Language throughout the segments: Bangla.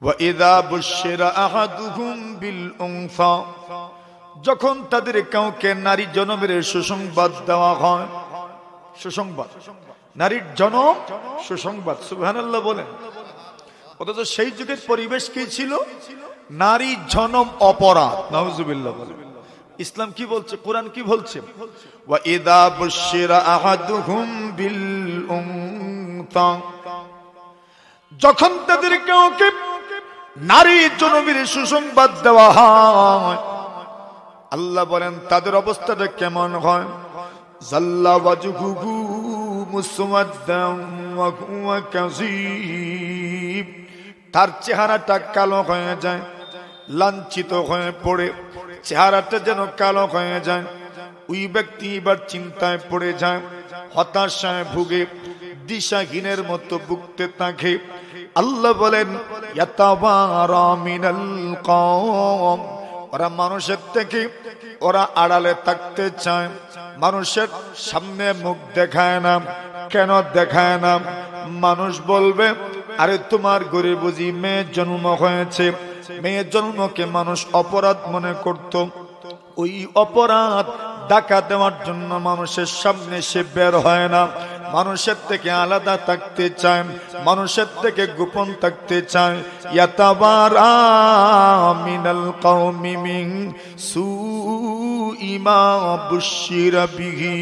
وَإِذَا بُشِّرَ أَحَدُهُمْ بِالْأُنثَى যখন তাদের কাউকে নারী জন্মের সুসংবাদ দেওয়া হয়, সুসংবাদ, নারীর জন্ম সুসংবাদ, সুবহানাল্লাহ বলেন। অথচ সেই যুগের পরিবেশ কি ছিল? নারী জন্ম অপরাধ, নাউজুবিল্লাহ বলেন। ইসলাম কি বলছে, কোরআন কি বলছে? وَإِذَا بُشِّرَ أَحَدُهُمْ بِالْأُنثَى যখন তাদের কাউকে নারী জন্মের সুসংবাদ দেওয়া হয়, আল্লাহ বলেন তাদের অবস্থাটা কেমন হয়? জাল্লা ওয়াজহুহু মুসওয়াদ্দান ওয়া হুয়া কাযীব, তার চেহারাটা কালো হয়ে যায়, লাঞ্ছিত হয়ে পড়ে চেহারাটা যেন কালো হয়ে যায়। ওই ব্যক্তি এবার চিন্তায় পড়ে যায়, হতাশায় ভুগে দিশাহীনের মতো ভুগতে থাকে। আল্লাহ বলেন ইয়াতাওয়ারা মিনাল কওম, ওরা মানুষের থেকে ওরা আড়ালে থাকতে চায়, মানুষের সামনে মুখ দেখায় না। কেন দেখায় না? মানুষ বলবে আরে তোমার ঘরে বুঝি মেয়ে জন্ম হয়েছে। মেয়ে জন্মকে মানুষ অপরাধ মনে করত। ওই অপরাধ ঢাকা দেওয়ার জন্য মানুষের সামনে সে বের হয় না, মানুষের থেকে আলাদা থাকতে চায়, মানুষের থেকে গোপন থাকতে চায়। ইয়াতাবারা মিনাল কওমি মিন সুই মা বুশিরা বিহি,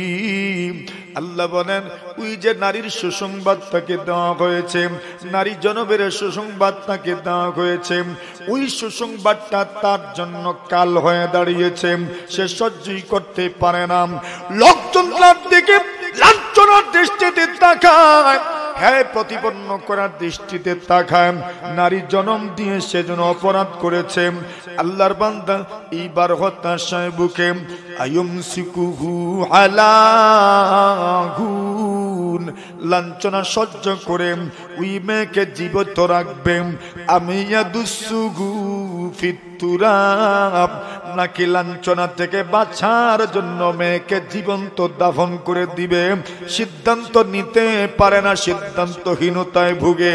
আল্লাহ বলেন ওই যে নারীর সুসংবাদ তাকে দেওয়া হয়েছে, নারী জনবের সুসংবাদ তাকে দেওয়া হয়েছে, ওই সুসংবাদটা তার জন্য কাল হয়ে দাঁড়িয়েছে। সে সহ্যই করতে পারে না। লোকজন তার দিকে লাঞ্ছনার দৃষ্টিতে তাকায়, হ্যাঁ প্রতিপন্ন করার দৃষ্টিতে তাকায়। নারী জন্ম দিয়ে সেজন্য অপরাধ করেছে। আল্লাহর বান্দা এইবার হতাশায় বুকে আয়ুমসিকুহু আলা হুন, লাঞ্ছনা সহ্য করে ওই মেয়েকে জীবিত রাখবে। আমি ইয়াদুসুহু ফিত্তুরাব, নাকি লাঞ্ছনা থেকে বাঁচার জন্য মেয়েকে জীবন্ত দাফন করে দিবে। সিদ্ধান্ত নিতে পারে না, সিদ্ধান্তহীনতায় ভুগে।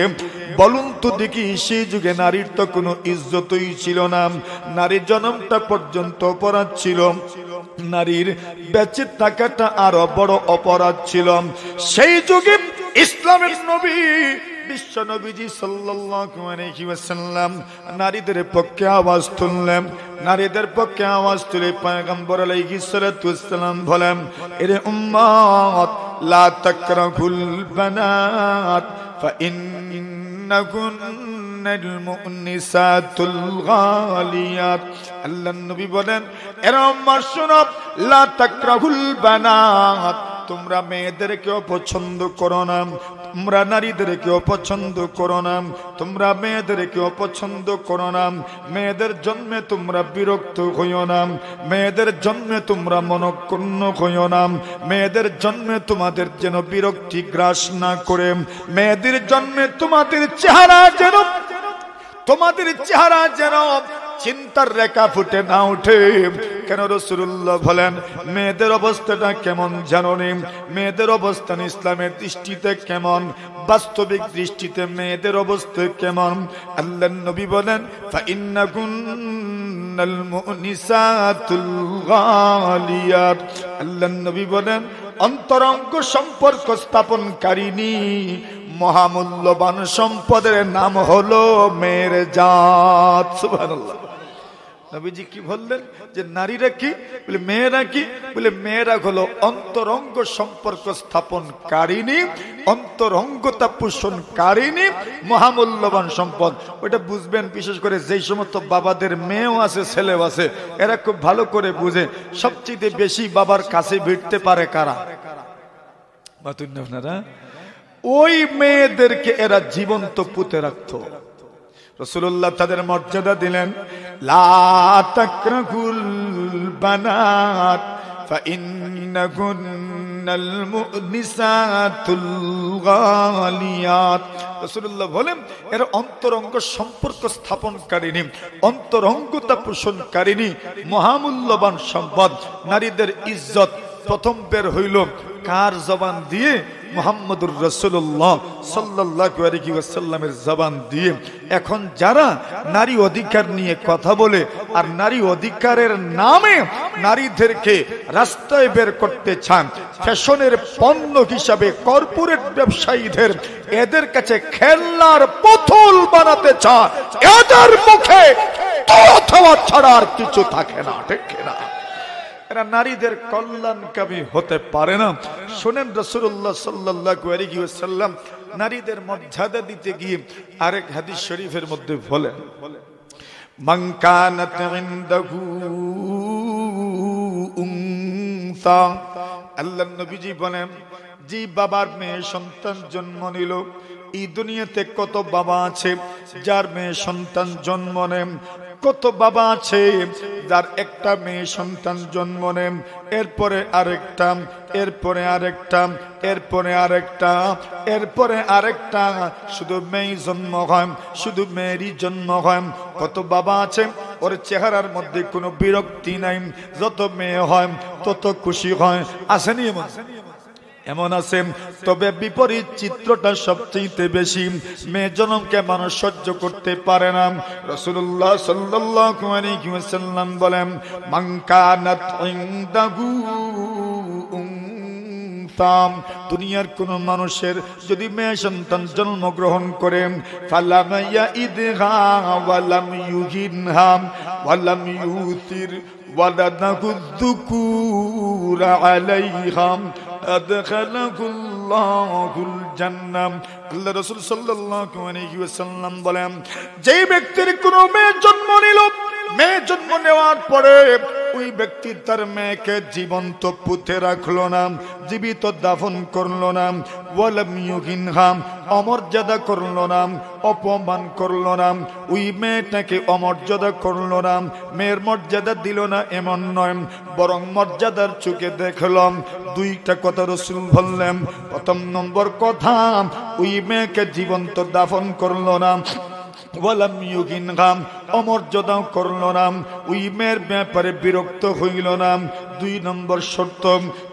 বলুন তো দেখি, সেই যুগে নারীর তো কোনো ইজ্জতই ছিল না। নারীর জন্মটা পর্যন্ত অপরাধ ছিল, নারীর বেঁচে থাকাটা আরো বড় অপরাধ ছিল। সেই যুগে ইসলামের নবী বিশ্ব নবীজি সাল্লাল্লাহু আলাইহি ওয়াসাল্লাম নারীদের পক্ষে আওয়াজ তুললেন। নারীদের পক্ষে আওয়াজ তুলে পয়গম্বর আলাইহিস সালাতু ওয়াসসালাম বলেন, এরে উম্মত লা তাকরাহুল বানাত ফাইন্নাকুন্নাল মুনিসাতুল গালিয়াত। আল্লাহর নবী বলেন, এরে উম্মত শোনো, লা তাকরাহুল বানাত, তোমরা মেয়েদেরকে অপছন্দ করো না, তোমরা নারীদেরকে অপছন্দ করো না, তোমরা মেয়েদেরকে অপছন্দ করো না। মেয়েদের জন্মে তোমরা বিরক্ত হইও না, মেয়েদের জন্মে তোমরা মনক্ষুণ্ণ হইও না, মেয়েদের জন্মে তোমাদের যেন বিরক্তি গ্রাস না করে, মেয়েদের জন্মে তোমাদের চেহারা যেন চিন্তার রেখা ফুটে না উঠে। কেন রাসূলুল্লাহ বলেন মেয়েদের অবস্থাটা কেমন জানেন? মেয়েদের অবস্থান ইসলামের দৃষ্টিতে কেমন, বাস্তবিক দৃষ্টিতে মেয়েদের অবস্থা কেমন? আল্লাহর নবী বলেন, ফাইন্নাকুন্নাল মুনিসাতুল গালিয়াত। আল্লাহর নবী বলেন, অন্তরঙ্গ সম্পর্ক স্থাপনকারিনী মহামূল্যবান সম্পদের নাম হলো মেয়ের জাত। সুবহানাল্লাহ। নবীজি কি বললেন যে নারীরা কি? বলে মেয়েরা কি? বলে মেয়েরা হলো অন্তরঙ্গ সম্পর্ক স্থাপনকারিনী, অন্তরঙ্গতা পোষণকারিনী মহামূল্যবান সম্পদ। ওটা বুঝবেন বিশেষ করে যেই সমস্ত বাবাদের মেয়েও আছে ছেলেও আছে, এরা খুব ভালো করে বুঝে সবচেয়ে বেশি বাবার কাছে ভিড়তে পারে কারা? আপনারা ওই মেয়েদেরকে এরা জীবন্ত পুঁতে রাখতো। রাসূলুল্লাহ তাদের মর্যাদা দিলেন, লা তাকরাহুল বানাত ফাইন্নাকুন্নাল মুনিসাতুল গালিয়াত। রাসূলুল্লাহ বলেন এর অন্তরঙ্গ সম্পর্ক স্থাপনকারিনী, অন্তরঙ্গতা পোষণকারিনী মহামূল্যবান সম্পদ। নারীদের ইজ্জত প্রথম বের হইল কার জবান দিয়ে? মুহাম্মদুর রাসূলুল্লাহ সাল্লাল্লাহু আলাইহি ওয়াসাল্লামের জবান দিয়ে। এখন যারা নারী অধিকার নিয়ে কথা বলে আর নারী অধিকারের নামে নারীদেরকে রাস্তায় বের করতে চান, ফ্যাশনের পণ্য হিসাবে কর্পোরেট ব্যবসায়ীদের এদের কাছে খেলনার পুতুল বানাতে চান, এদের মুখে অথবা ছাড়া আর কিছু থাকে না, ঠিক না? এরা নারীদের কল্যাণকামী হতে পারে না। শুনেন, রাসূলুল্লাহ সাল্লাল্লাহু আলাইহি ওয়াসাল্লাম নারীদের মর্যাদা দিতে গিয়ে আরেক হাদিস শরীফের মধ্যে বলেন, মান কানাত ইনদাহু উনসা, আল্লাহর নবীজি বলেন, যে বাবার মেয়ে সন্তান জন্ম নিল, এই দুনিয়াতে কত বাবা আছে যার মেয়ে সন্তান জন্ম নেন, কত বাবা আছে যার একটা মেয়ে সন্তান জন্ম নেন, এরপরে আরেকটা, এরপরে আরেকটা, এরপরে আরেকটা, এরপরে আরেকটা, শুধু মেয়ে জন্ম হয়, শুধু মেয়েরই জন্ম হয়। কত বাবা আছে ওর চেহারার মধ্যে কোনো বিরক্তি নাই, যত মেয়ে হয় তত খুশি হয়, আসেনি এমন? এমন আছে। তবে বিপরীত চিত্রটা সবচেয়ে বেশি, মেয়ে জন্মকে মানুষ সহ্য করতে পারে না। রাসূলুল্লাহ সাল্লাল্লাহু আলাইহি ওয়াসাল্লাম বলেন, মান কানাত ইনদাহু উনসা, দুনিয়ার কোন মানুষের যদি মেয়ে সন্তান জন্মগ্রহণ করে, ফালাম ইয়াইদহা ওয়ালাম ইউহিনহা ওয়ালাম ইউতির ওয়ালাদাহু যুকুরা আলাইহা আদখালাহুল্লাহুল জান্নাহ। আল্লাহ রাসূল সাল্লাল্লাহু আলাইহি ওয়াসাল্লাম বলেন, যে ব্যক্তির কোনো মেয়ে জন্ম নিল, মেয়ে জন্ম নেওয়ার পরে ওই ব্যক্তি তার মেয়েকে জীবন্ত পুঁতে রাখলো না, জীবিত দাফন করলো না, ওয়ালাম ইউহিনহা, অমর্যাদা করলো না, অপমান করলো না, ওই মেয়েটাকে অমর্যাদা করলো না, মেয়ের মর্যাদা দিল না এমন নয়, বরং মর্যাদার চোখে দেখলাম। দুইটা কথা রাসূল বললেন। প্রথম নম্বর কথা, ওই মেয়েকে জীবন্ত দাফন করলো না, ওয়ালাম ইউহিনহা, অমর্যাদা করল না, ওই মেয়ের ব্যাপারে বিরক্ত হইল না। দুই নম্বর শর্ত।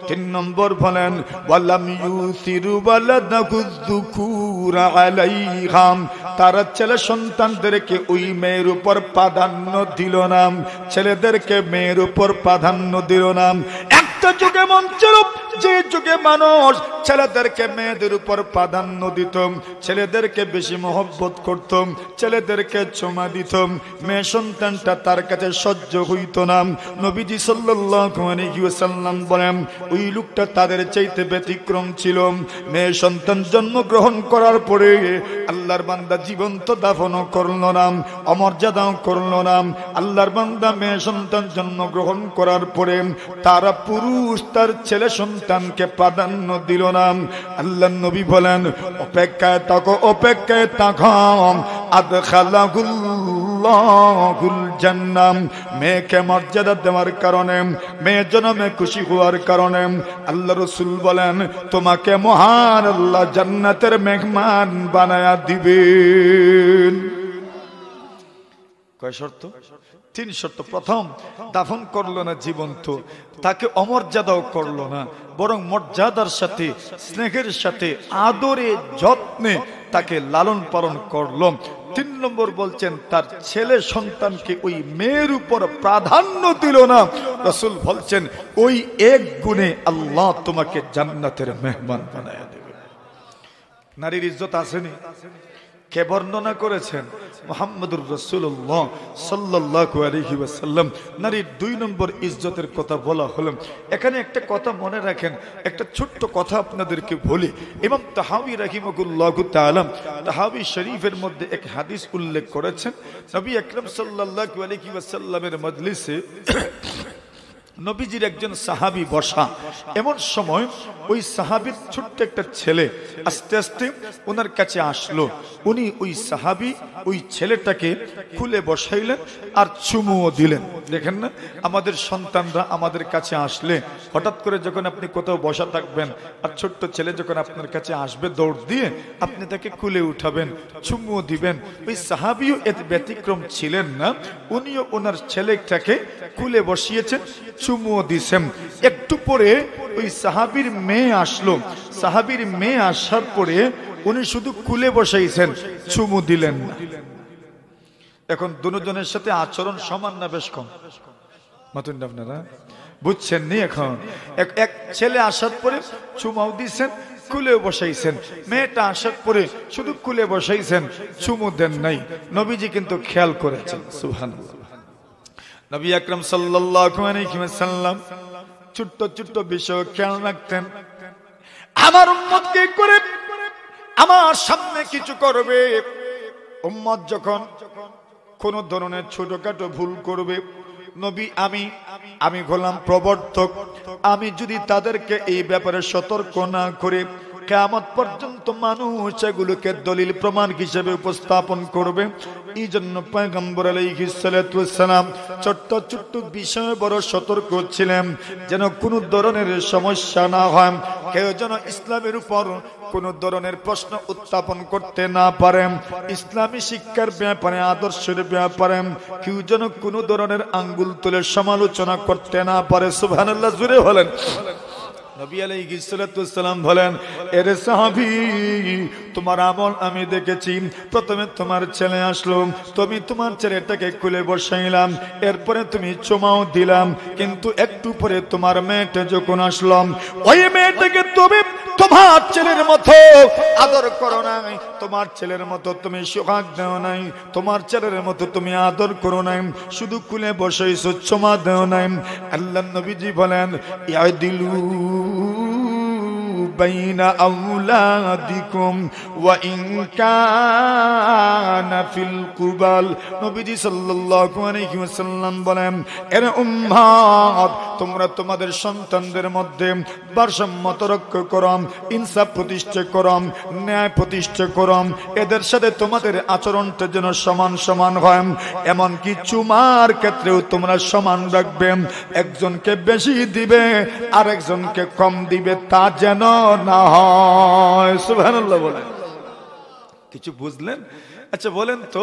তিন নম্বর বলেন, ওয়ালাম ইউসিরু ওয়ালাদাহু যুকুরা আলাইহা, তার ছেলে সন্তানদেরকে ওই মেয়ের উপর প্রাধান্য দিল না, ছেলেদেরকে মেয়ের উপর প্রাধান্য দিল না। একটা যুগে মন ছিল যে যুগে মানুষ ছেলেদেরকে মেয়েদের উপর প্রাধান্য দিত, ছেলেদেরকে বেশি মহব্বত করত, ছেলেদেরকে চুমা দিত, মেয়ে সন্তানটা তার কাছে সহ্য হইত না। নবীজি সাল্লাল্লাহু আলাইহি ওয়াসাল্লাম বলেন, ওই লোকটা তাদের চাইতে ব্যতিক্রম ছিল। মেয়ে সন্তান জন্মগ্রহণ করার পরে আল্লাহর বান্দা জীবন্ত দাফনও করল না, অমর্যাদাও করল না। আল্লাহর বান্দা মেয়ে সন্তান জন্মগ্রহণ করার পরে তারা পুরুষ তার ছেলে সন্তানকে প্রাধান্য দিল না। আল্লাহর নবী বলেন, অপেক্ষায় থাকো, অপেক্ষায় থাকো, আদখালাহুল্লাহুল জান্নাহ, মেয়েকে মর্যাদা দেওয়ার কারণে, মেয়ে জন্মে খুশি হওয়ার কারণে আল্লাহ রাসূল বলেন, তোমাকে মহান আল্লাহ জান্নাতের মেহমান বানায়া দিবেন। কয় শর্ত? তিন শর্ত। প্রথম, দাফন করলো না জীবন্ত, তাকে অমর্যাদাও করলো না, বরং মর্যাদার সাথে, স্নেহের সাথে, আদরে যত্নে তাকে লালন পালন করলো। তিন নম্বর বলছেন, তার ছেলে সন্তানকে ওই মেয়ের উপর প্রাধান্য দিল না। রাসূল বলছেন, ওই এক গুণে আল্লাহ তোমাকে জান্নাতের মেহমান বানায়া দেবে। নারীর ইজ্জত আসেনি? কে বর্ণনা করেছেন? মুহাম্মদুর রাসূলুল্লাহ সাল্লাল্লাহু আলাইহি ওয়াসাল্লাম। নারীর দুই নম্বর ইজ্জতের কথা বলা হলো। এখানে একটা কথা মনে রাখেন, একটা ছোট্ট কথা আপনাদেরকে বলি। ইমাম তাহাবী রাহিমাহুল্লাহু তাআলা তাহাবী শরীফের মধ্যে এক হাদিস উল্লেখ করেছেন। নবী আকরাম সাল্লাল্লাহু আলাইহি ওয়াসাল্লামের মজলিসে নবীজির একজন সাহাবী বসা। এমন সময় ওই সাহাবীর ছোট্ট একটা ছেলে আস্তে আস্তে ওনার কাছে আসলো। উনি ওই সাহাবী ওই ছেলেটাকে খুলে বসাইলেন আর চুমুও দিলেন। দেখেন না, আমাদের সন্তানরা আমাদের কাছে আসলে হঠাৎ করে যখন আপনি কোথাও বসা থাকবেন আর ছোট্ট ছেলে যখন আপনার কাছে আসবে দৌড় দিয়ে, আপনি তাকে খুলে উঠাবেন, চুমুও দিবেন। ওই সাহাবীও এত ব্যতিক্রম ছিলেন না, উনিও ওনার ছেলেটাকে খুলে বসিয়েছেন, চুমুও দিছেন। একটু পরে ওই সাহাবীর মেয়ে আসলো। সাহাবীর মেয়ে আসার পরে উনি শুধু কুলে বসাইছেন, চুমু দিলেন না। এখন দুজনের সাথে আচরণ সমান না বেশ কম? মতন আপনারা বুঝছেন নি? এখন এক ছেলে আসার পরে চুমাও দিছেন, কুলে বসাইছেন। মেয়েটা আসার পরে শুধু কুলে বসাইছেন, চুমু দেন নাই। নবীজি কিন্তু খেয়াল করেছেন। সুবহানাল্লাহ। নবী আকরাম সাল্লাল্লাহু আলাইহি ওয়াসাল্লাম ছোট্ট ছোট্ট বিষয় খেয়াল রাখতেন। আমার উম্মত কি করে আমার সামনে কিছু করবে, উম্মত যখন কোন ধরনের ছোটখাটো ভুল করবে, নবী আমি হলাম প্রবর্তক, আমি যদি তাদেরকে এই ব্যাপারে সতর্ক না করে কিয়ামত পর্যন্ত মানুষ এগুলোকে দলিল প্রমাণ হিসেবে উপস্থাপন করবে। এই জন্য পয়গম্বর আলাইহিস সালাতু ওয়াস সালাম ছোট্ট ছোট্ট বিষয়ে বড় সতর্ক ছিলেন, যেন কোনো ধরনের সমস্যা না হয়, কেউ যেন ইসলামের উপর কোনো ধরনের প্রশ্ন উত্থাপন করতে না পারে, ইসলামী শিক্ষার ব্যাপারে আদর্শের ব্যাপারে কেউ যেন কোনো ধরনের আঙ্গুল তুলে সমালোচনা করতে না পারে। সুবহানাল্লাহ, জোরে বলেন। নবী আলাইহিস সালাতু ওয়াস সালাম বলেন, এরে সাহাবী, তোমার আমল আমি দেখেছি। প্রথমে তোমার ছেলে আসলো, তুমি তোমার ছেলেটাকে খুলে বসাইলাম, এরপরে তুমি চুমাও দিলাম, কিন্তু একটু পরে তোমার মেয়েটা যখন আসলাম, ওই মেয়েটাকে তুমি তোমার ছেলের মতো আদর করো নাই, তোমার ছেলের মতো তুমি সোহাগ দাও নাই, তোমার ছেলের মতো তুমি আদর করো নাই, শুধু খুলে বসাইছো, চুমা দাও নাই। আল্লাহর নবীজি বলেন, ইয়াদিলু বাইনা আওলাদিকুম ওয়া ইন কানা ফিল কুবাল। নবীজি সাল্লাল্লাহু আলাইহি ওয়াসাল্লাম বলেন, এরে উম্মত, তোমরা তোমাদের সন্তানদের মধ্যে ভারসাম্য রক্ষা করো, ইনসাফ প্রতিষ্ঠা করো, ন্যায় প্রতিষ্ঠা করো, এদের সাথে তোমাদের আচরণটা যেন সমান সমান হয়। এমনকি চুমার ক্ষেত্রেও তোমরা সমান রাখবে, একজনকে বেশি দিবে আর একজনকে কম দিবে, তা যেন না হয়। সুবহানাল্লাহ বলেন। কিছু বুঝলেন? আচ্ছা বলেন তো,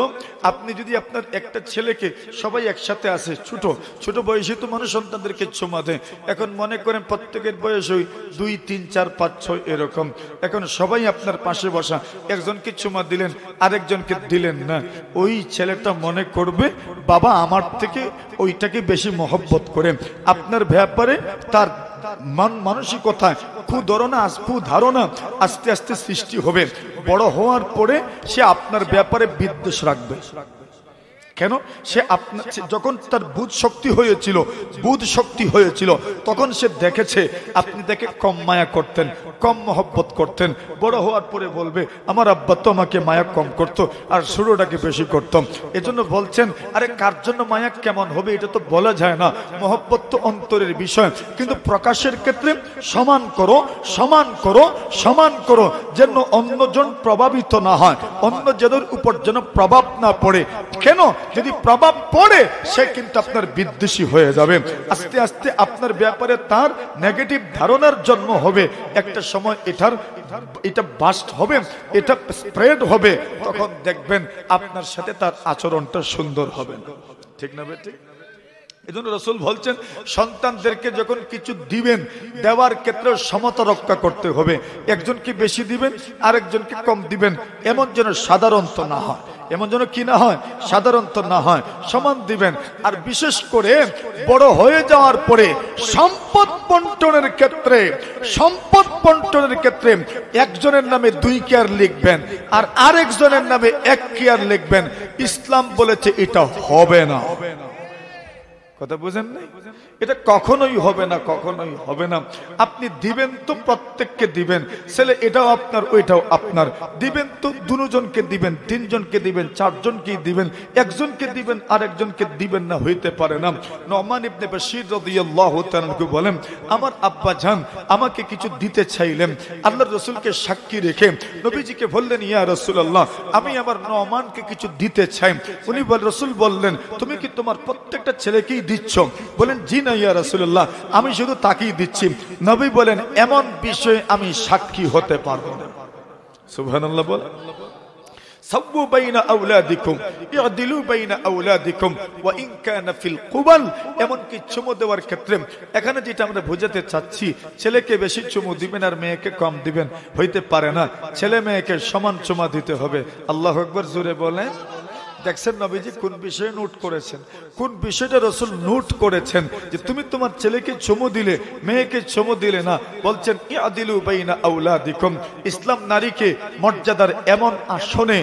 আপনি যদি আপনার একটা ছেলেকে, সবাই একসাথে আছে, ছোট ছোট বয়সে তো মানুষ সন্তানদেরকে চুমা দেয়। এখন মনে করেন প্রত্যেকের বয়স ওই 2, 3, 4, 5, 6 এরকম। এখন সবাই আপনার পাশে বসা, একজনকে চুমা দিলেন, আরেকজনকে দিলেন না। ওই ছেলেটা মনে করবে বাবা আমার থেকে ওইটাকে বেশি মহব্বত করে। আপনার ব্যাপারে তার মানসিকতায় কুধারণা আস্তে আস্তে সৃষ্টি হবে। বড় হওয়ার পরে সে আপনার ব্যাপারে বিদ্বেষ রাখবে। কেন? সে আপনার যখন তার বুধ শক্তি হয়েছিল তখন সে দেখেছে আপনি তাকে কম মায়া করতেন, কম মহব্বত করতেন। বড় হওয়ার পরে বলবে আমার আব্বা তো আমাকে মায়া কম করতো আর ছোটটাকে বেশি করতাম। এজন্য বলছেন, আরে কার জন্য মায়া কেমন হবে এটা তো বলা যায় না, মহব্বত তো অন্তরের বিষয়, কিন্তু প্রকাশের ক্ষেত্রে সমান করো যেন অন্যজন প্রভাবিত না হয়, অন্য জনের উপর যেন প্রভাব না পড়ে। কেন? যদি প্রভাব পড়ে সে কিন্তু আপনার বিদ্বেষী হয়ে যাবে। আস্তে আস্তে আপনার ব্যাপারে তার নেগেটিভ ধারণার জন্ম হবে। একটা সময় এটা বাস্ট হবে, এটা স্প্রেড হবে, তখন দেখবেন আপনার সাথে তার আচরণটা সুন্দর হবে না। ঠিক না বেটি? এজন্য রাসূল বলছেন, সন্তানদেরকে যখন কিছু দিবেন, দেওয়ার ক্ষেত্রে সমতা রক্ষা করতে হবে। একজনকে বেশি দিবেন, আরেকজনকে কম দিবেন, এমন যেন সাধারণত না হয়, সাধারণত না হয়, সমান দিবেন। আর বিশেষ করে বড় হয়ে যাওয়ার পরে সম্পদ বন্টনের ক্ষেত্রে একজনের নামে 2 কেয়ার লিখবেন আর আরেকজনের নামে 1 কেয়ার লিখবেন। ইসলাম বলেছে এটা হবে না। কথা বুঝেন নাই? এটা কখনোই হবে না। আপনি দিবেন তো প্রত্যেককে দিবেন, ছেলে এটাও আপনার ওইটাও আপনার, দিবেন তো দুজনকে দিবেন, 3 জনকে দিবেন, 4 জনকে দিবেন, একজনকে দিবেন আর একজনকে দিবেন না, হইতে পারে না। নুমান ইবনে বাশীর রাদিয়াল্লাহু তাআলা বলেন, আমার আব্বা জান আমাকে কিছু দিতে চাইলেন, আল্লাহর রাসূলকে সাক্ষী রেখে নবীজিকে বললেন, ইয়া রাসূলুল্লাহ আমি আমার নুমানকে কিছু দিতে চাই। উনি রাসূল বললেন, তুমি কি তোমার প্রত্যেকটা ছেলেকেই দিচ্ছ? বলেন, জি না ইয়া রাসূলুল্লাহ, আমি শুধু তাকেই দিচ্ছি। নবী বলেন, এমন বিষয়ে আমি সাক্ষী হতে পারবো না। সুবহানাল্লাহ বলেন। সাওয়ু বাইনা আওলাদিকুম ইআদিলু বাইনা আওলাদিকুম ওয়া ইন কানা ফিল কুবাল। এমন কি চুমু দেওয়ার ক্ষেত্রে এখানে যেটা আমরা বোঝাতে চাচ্ছি, ছেলেকে বেশি চুমু দিবেন আর মেয়েকে কম দিবেন, হইতে পারে না। ছেলে মেয়েকে সমান চুমা দিতে হবে। আল্লাহু আকবার, জোরে বলেন। দেখছেন নবীজি কোন বিষয়ে নোট করেছেন, কোন বিষয়টা রাসূল নোট করেছেন যে তুমি তোমার ছেলেকে চুমু দিলে, মেয়েকে চুমু দিলে না। বলছেন ইআদিলু বাইনা আওলাদিকুম। ইসলাম নারীকে মর্যাদার এমন আসনে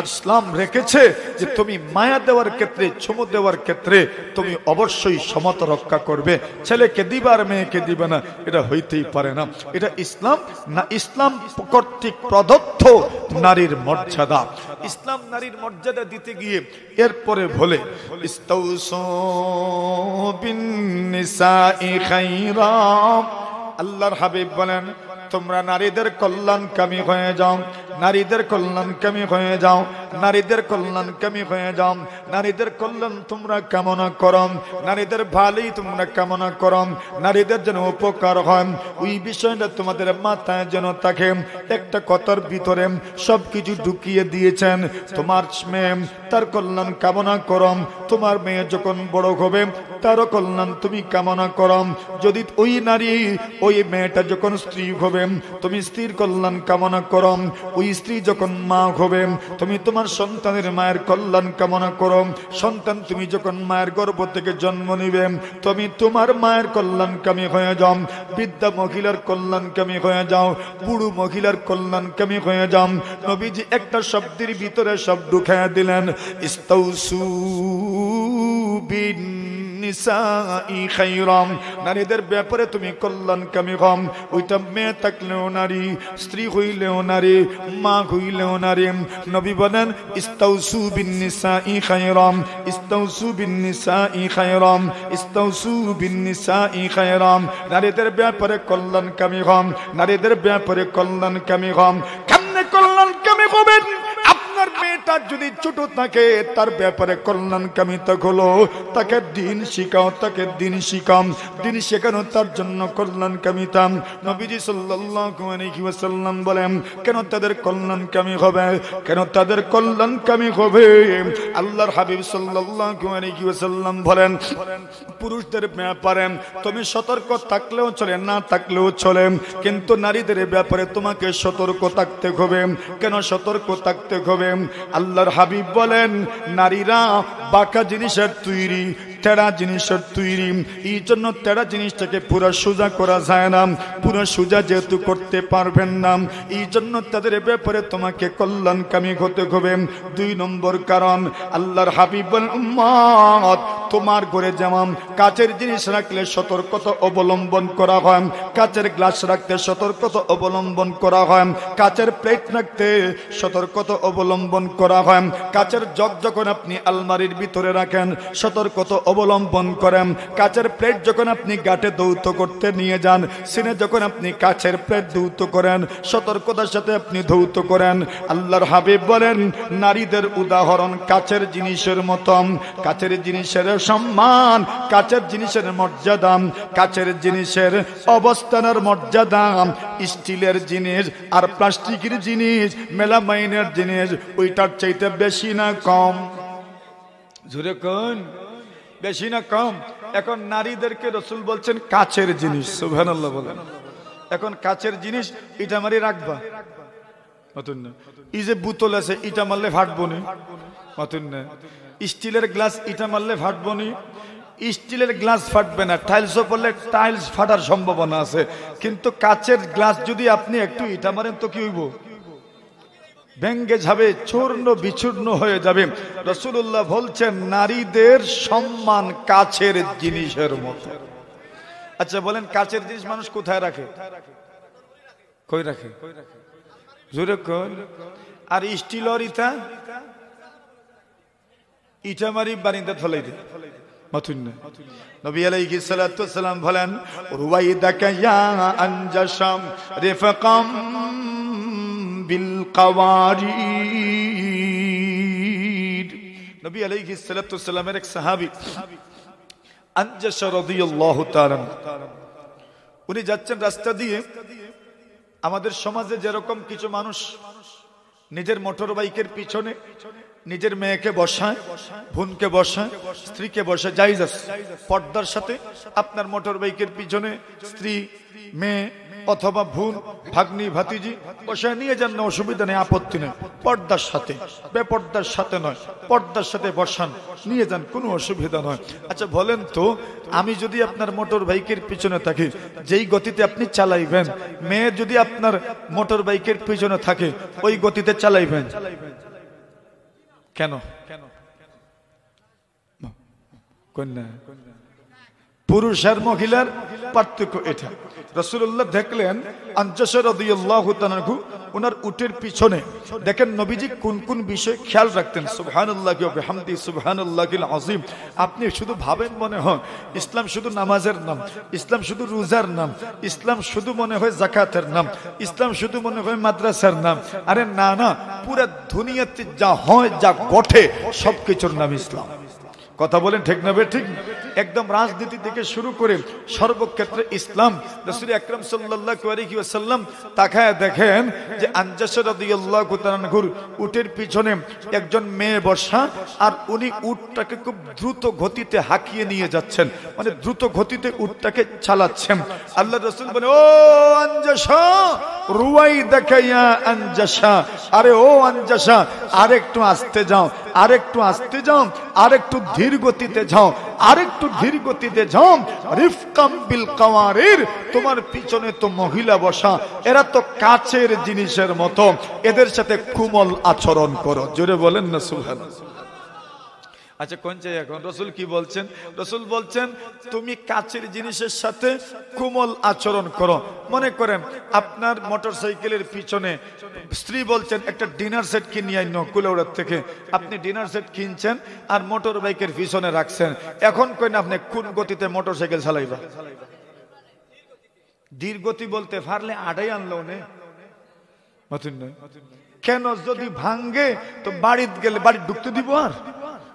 ইসলাম রেখেছে যে তুমি মায়া দেওয়ার ক্ষেত্রে, চুমু দেওয়ার ক্ষেত্রে তুমি অবশ্যই সমতা রক্ষা করবে। ছেলেকে দিবা আর মেয়েকে দিবে না, এটা হইতেই পারে না। এটা ইসলাম না, ইসলাম কর্তৃক প্রদত্ত নারীর মর্যাদা। ইসলাম নারীর মর্যাদা দিতে গিয়ে এরপরে বলে ইস্তাউসু বিন-নিসাই খায়রা। আল্লাহর হাবিব বলেন তোমরা নারীদের কল্যাণকামী হয়ে যাও, নারীদের কল্যাণকামী হয়ে যাও, নারীদের কল্যাণকামী হয়ে যাও। নারীদের কল্যাণ তোমরা কামনা করো, নারীদের ভালোই তোমরা কামনা করো, নারীদের যেন উপকার হয় ওই বিষয়টা তোমাদের মাথায় যেন থাকে। একটা কথার ভিতরে সবকিছু ঢুকিয়ে দিয়েছেন। তোমার মেয়ে তার কল্যাণ কামনা করো, তোমার মেয়ে যখন বড় হবে তারও কল্যাণ তুমি কামনা করো। যদি ওই নারী, ওই মেয়েটা যখন স্ত্রী হবে তুমি স্ত্রীর কল্যাণ কামনা করো। ওই স্ত্রী যখন মা হবে তুমি তোমার সন্তানের মায়ের কল্যাণ কামনা করো। সন্তান তুমি যখন মায়ের গর্ভ থেকে জন্ম নিবে তুমি তোমার মায়ের কল্যাণকামী হয়ে যাও। বৃদ্ধা মহিলার কল্যাণকামী হয়ে যাও, বুড়ো মহিলার কল্যাণকামী হয়ে যাও। নবীজি একটা শব্দের ভিতরে সব ঢুকায়া দিলেন, ইস্তাউসু বিন নিসাই খায়রা। নারীদের ব্যাপারে তুমি কল্যাণকামী হও। ওইটা মেয়ে থাকলেও নারী, স্ত্রী হইলেও নারী, মা হইলেও নারী। নবী বলেন ইস্তাউসু বিন নিসাই খায়রা, ইস্তাউসু বিন নিসাই খায়রা, ইস্তাউসু বিন নিসাই খায়রা। নারীদের ব্যাপারে কল্যাণকামী হও, নারীদের ব্যাপারে কল্যাণকামী হও। কেমনে কল্যাণকামী হবেন? আপনার মেয়েটা যদি ছোট থাকে তার ব্যাপারে কল্যাণকামিতা হলো তাকে দিন শিখাও, তাকে দিন শিখাও। দিন শেখানো তার জন্য কল্যাণকামিতা। নবীজি সাল্লাল্লাহু আলাইহি ওয়াসাল্লাম বলেন কেন তাদের কল্যাণকামী হবে, কেন তাদের কল্যাণকামী হবে? আল্লাহর হাবিব সাল্লাল্লাহু আলাইহি ওয়াসাল্লাম বলেন পুরুষদের ব্যাপারে তুমি সতর্ক থাকলেও চলে, না থাকলেও চলে, কিন্তু নারীদের ব্যাপারে তোমাকে সতর্ক থাকতে হবে। কেন সতর্ক থাকতে হবে? আল্লাহর হাবিব বলেন নারীরা বাঁকা জিনিসের তৈরি, তেড়া জিনিসের তৈরি। এই জন্য তেড়া জিনিসটাকে পুরো সোজা করা যায় না, পুরো সোজা যেহেতু করতে পারবেন না এই জন্য তাদের ব্যাপারে তোমাকে কল্যাণকামী হতে হবে। 2 নম্বর কারণ আল্লাহর হাবিব বলেন উম্মত তোমার ঘরে যেমন কাচের জিনিস রাখলে সতর্কতা অবলম্বন করা হয়, কাচের গ্লাস রাখতে সতর্কতা অবলম্বন করা হয়, কাচের প্লেট রাখতে সতর্কতা অবলম্বন করা হয়, কাচের জগ যখন আপনি আলমারির ভিতরে রাখেন সতর্কতা অবলম্বন করেন, কাচের প্লেট যখন আপনি গাটে ধৌত করতে নিয়ে যান, সিনে যখন আপনি কাচের প্লেট ধৌত করেন সতর্কতার সাথে আপনি ধৌত করেন। আল্লাহর হাবিব বলেন নারীদের উদাহরণ কাচের জিনিসের মতন। কাচের জিনিসের সম্মান, কাচের জিনিসের মর্যাদা, কাচের জিনিসের অবস্থানের মর্যাদা স্টিলের জিনিস আর প্লাস্টিকের জিনিস, মেলামাইনের জিনিস ওইটার চাইতে বেশি না কম? জোরে কোন বেশি না কম? এখন নারীদেরকে রাসূল বলছেন কাচের জিনিস, সুবহানাল্লাহ বলেন। এখন কাচের জিনিস এটা মারি রাখবা মতন না। এই যে বোতল আছে এটা মারলে ফাটবো না মতন না। স্টিলের গ্লাস এটা মারলে ফাটবো না, স্টিলের গ্লাস ফাটবে না। টাইলসও পড়লে টাইলস ফাটার সম্ভাবনা আছে, কিন্তু কাচের গ্লাস যদি আপনি একটু ইটা মারেন তো কি হইব? ভেঙ্গে যাবে, চূর্ণ বিচূর্ণ হয়ে যাবে। রাসূলুল্লাহ বলছেন নারীদের সম্মান কাচের জিনিসের মতো। আচ্ছা বলেন কাচের জিনিস মানুষ কোথায় রাখে? কই রাখে? জোরে কোন? আর স্টিলের ইটা ইটা মারি বারিন্দা ফলাই দে মাথুন না। নবী আলাইহিস সালাতু ওয়াস সালাম বলেন রুওয়াইদাকা ইয়া আনজাশাম রিফকাম বিল কাওয়ারিদ। নবী আলাইহিস সালাতু ওয়াস সালামের এক সাহাবী আনজাশা রাদিয়াল্লাহু তাআলা উনি যাচ্ছেন রাস্তা দিয়ে। আমাদের সমাজে যেরকম কিছু মানুষ নিজের মোটর বাইকের পিছনে নিজের মেয়েকে বসায়, বোনকে বসায়, স্ত্রীকে বসায়, জায়েজ আছে। পর্দার সাথে আপনার মোটর বাইকের পিছনে স্ত্রী, মেয়ে অথবা বোন, ভাগ্নি, ভাতিজি বসায় নিয়ে যান, না অসুবিধা নেই, আপত্তি নেই। পর্দার সাথে, বেপর্দার সাথে নয়, পর্দার সাথে বসান, নিয়ে যান, কোনো অসুবিধা নয়। আচ্ছা বলেন তো, আমি যদি আপনার মোটর বাইকের পিছনে থাকি, যেই গতিতে আপনি চালাইবেন, মেয়ে যদি আপনার মোটর বাইকের পিছনে থাকে ওই গতিতে চালাইবেন কেন? কন্যা পুরুষ আর মহিলার পার্থক্য এটা। রাসূলুল্লাহ দেখলেন আনজাশা রাদিয়াল্লাহু তাআলা আনহু ওনার উটের পিছনে, দেখেন নবীজি কোন কোন বিষয় খেয়াল রাখতেন। সুবহানাল্লাহি ওয়া বিহামদি সুবহানাল্লাহিল আযীম। আপনি শুধু ভাবেন মনে হয় ইসলাম শুধু নামাজের নাম, ইসলাম শুধু রোজার নাম, ইসলাম শুধু মনে হয় যাকাতের নাম, ইসলাম শুধু মনে হয় মাদ্রাসার নাম। আরে না না, পুরো দুনিয়াতে যা হয় যা ঘটে সবকিছুর নাম ইসলাম। কথা বলেন ঠিক না ঠিক? একদম রাজনীতি থেকে শুরু করে সর্বক্ষেত্রে ইসলাম। রাসূল আকরাম সাল্লাল্লাহু আলাইহি ওয়াসাল্লাম তাকায় দেখেন যে আনজাশা রাদিয়াল্লাহু তাআলা আনহুর উটের পিছনে একজন মেয়ে বসা, আর উনি উটটাকে খুব দ্রুত গতিতে হাঁকিয়ে নিয়ে যাচ্ছেন, মানে দ্রুত গতিতে উটটাকে চালাচ্ছেন। আল্লাহর রাসূল বলে, ও আনজাশা রুয়াই দেখাইয়া আনজাশা, আরে ও আনজাশা আরেকটু আস্তে যাও, আরেকটু আস্তে যাও, আরেকটু ধীর গতিতে যাও, আরেকটু ধীর গতিতে যাও। রিফকাম বিল কাওয়ারির, তোমার পিছনে তো মহিলা বসা, এরা তো কাচের জিনিসের মতো, এদের সাথে কোমল আচরণ করো। জোরে বলেন না সুবহানাল্লাহ। আচ্ছা কোন চাই এখন? রাসূল কি বলছেন? রাসূল বলছেন তুমি কাচের জিনিসের সাথে কোমল আচরণ করো। মনে করেন আপনার মোটরসাইকেলের পিছনে স্ত্রী বলছেন একটা ডিনার সেট কিনে আইনো কুলাউড়ার থেকে, আপনি ডিনার সেট কিনছেন আর মোটর বাইকের পিছনে রাখছেন। এখন কই না আপনি কোন গতিতে মোটরসাইকেল চালাইবা? ধীর গতি বলতে পারলে আড়াই আনলো নে মতন নয় কেন? যদি ভাঙ্গে তো বাড়িতে গেলে বাড়ি ঢুকতে দিব? আর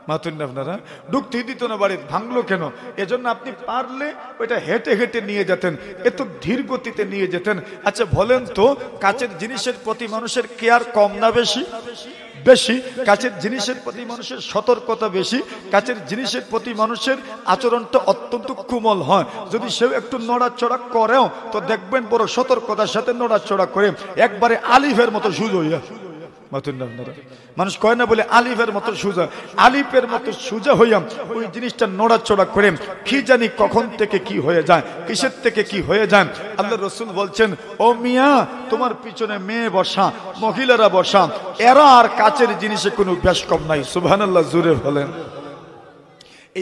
মাতুন আপনারা ঢুকতে দিত না, বাড়িতে ভাঙলো কেন? এজন্য আপনি পারলে ওইটা হেঁটে হেঁটে নিয়ে যেতেন, এত ধীর গতিতে নিয়ে যেতেন। আচ্ছা বলেন তো, কাচের জিনিসের প্রতি মানুষের কেয়ার কম না বেশি? বেশি। কাচের জিনিসের প্রতি মানুষের সতর্কতা বেশি, কাচের জিনিসের প্রতি মানুষের আচরণটা অত্যন্ত কোমল হয়। যদি সেও একটু নড়াচড়া করেও তো দেখবেন বড় সতর্কতার সাথে নড়াচড়া করে, একবারে আলিফের মতো সুজা হইয়া। মানুষ কয় না বলে আলিফের মতো সুজা, আলিফের মতো সুজা হইয়া ওই জিনিসটা নড়াচড়া করে কি জানি কখন থেকে কি হয়ে যায়, কিসের থেকে কি হয়ে যায়। আল্লাহ রাসূল বলছেন, ও মিয়া তোমার পিছনে মেয়ে বসা, মহিলারা বসা, এরা আর কাচের জিনিসে কোনো বেশ কম নাই। সুবহানাল্লাহ জোরে বলেন।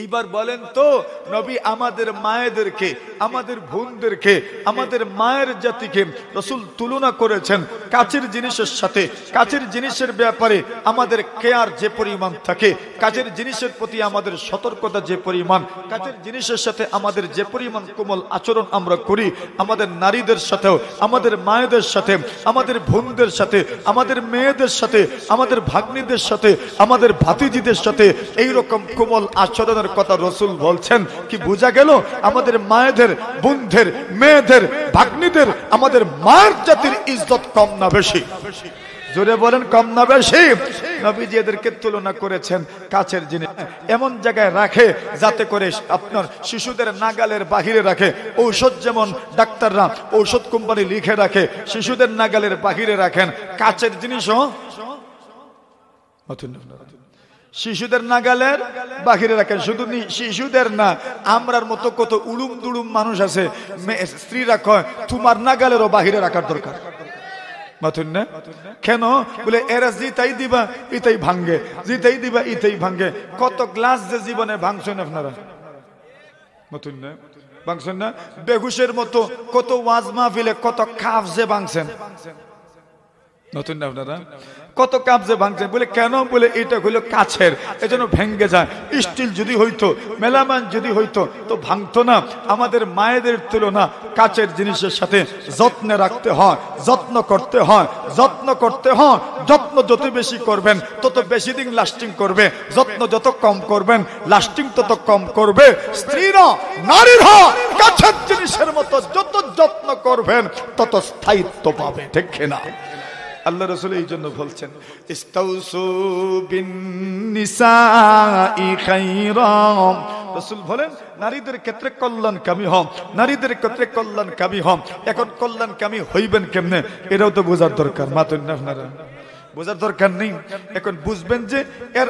এইবার বলেন তো, নবী আমাদের মায়েদেরকে, আমাদের বোনদেরকে, আমাদের মায়ের জাতিকে রাসূল তুলনা করেছেন কাচের জিনিসের সাথে। কাচের জিনিসের ব্যাপারে আমাদের কেয়ার যে পরিমাণ থাকে, কাচের জিনিসের প্রতি আমাদের সতর্কতা যে পরিমাণ, কাচের জিনিসের সাথে আমাদের যে পরিমাণ কোমল আচরণ আমরা করি, আমাদের নারীদের সাথেও, আমাদের মায়েদের সাথে, আমাদের বোনদের সাথে, আমাদের মেয়েদের সাথে, আমাদের ভাগ্নীদের সাথে, আমাদের ভাতিজিদের সাথে এইরকম কোমল আচরণ কথা রাসূল বলছেন। কি বোঝা গেল? আমাদের মায়েদের, বোনদের, মেয়েদের, ভাগ্নীদের, আমাদের মায়ের জাতির ইজ্জত কম না বেশি? জোরে বলেন কম না বেশি? নবীজি এদেরকে তুলনা করেছেন কাচের জিনিস, এমন জায়গায় রাখে যাতে করে আপনার শিশুদের নাগালের বাহিরে রাখে। ঔষধ যেমন ডাক্তাররা ঔষধ কোম্পানি লিখে রাখে, শিশুদের নাগালের বাহিরে রাখেন, কাচের জিনিসও শিশুদের নাগালের বাহিরে রাখেন। শুধু শিশুদের না, আমরার মতো কত উড়ুম দুড়ুম মানুষ আছে, স্ত্রীরা কয় তোমার নাগালেরও বাহিরে রাখার দরকার। কেন? বলে এরা জিতাই দিবা ইতাই ভাঙ্গে, জিতাই দিবা ইতাই ভাঙ্গে। কত গ্লাস যে জীবনে ভাঙছেন আপনারা, ভাঙছেন না? বেহুশের মতো কত ওয়াজ মাহফিলে কত কাফ যে ভাঙছেন, নতুন না আপনারা? কত কাপ যে ভাঙছেন। বলে কেন? বলে এটা হইলো কাছের, এজন্য ভেঙ্গে যায়। স্টিল যদি হইতো, মেলামান যদি হইতো তো ভাঙতো না। আমাদের মায়েদের তুলনা কাচের জিনিসের সাথে যত্নে রাখতে হয়, যত্ন করতে হয়, যত্ন করতে হয়। যত্ন যত বেশি করবেন তত বেশি দিন লাস্টিং করবে, যত্ন যত কম করবেন লাস্টিং তত কম করবে। স্ত্রীরা, নারীরা কাচের জিনিসের মতো যত যত্ন করবেন তত স্থায়িত্ব পাবে, ঠিক না? আল্লাহ রাসূল এই জন্য বলছেন ইস্তাউসু বিন নিসাই খায়রাম। রাসূল বলেন নারীদের ক্ষেত্রে কল্যাণকামী হন, নারীদের ক্ষেত্রে কল্যাণকামী হন। এখন কল্যাণকামী হইবেন কেমনে এটাও তো বোঝার দরকার। মাতুন না আপনারা, বোঝার দরকার নেই। এখন বুঝবেন যে এর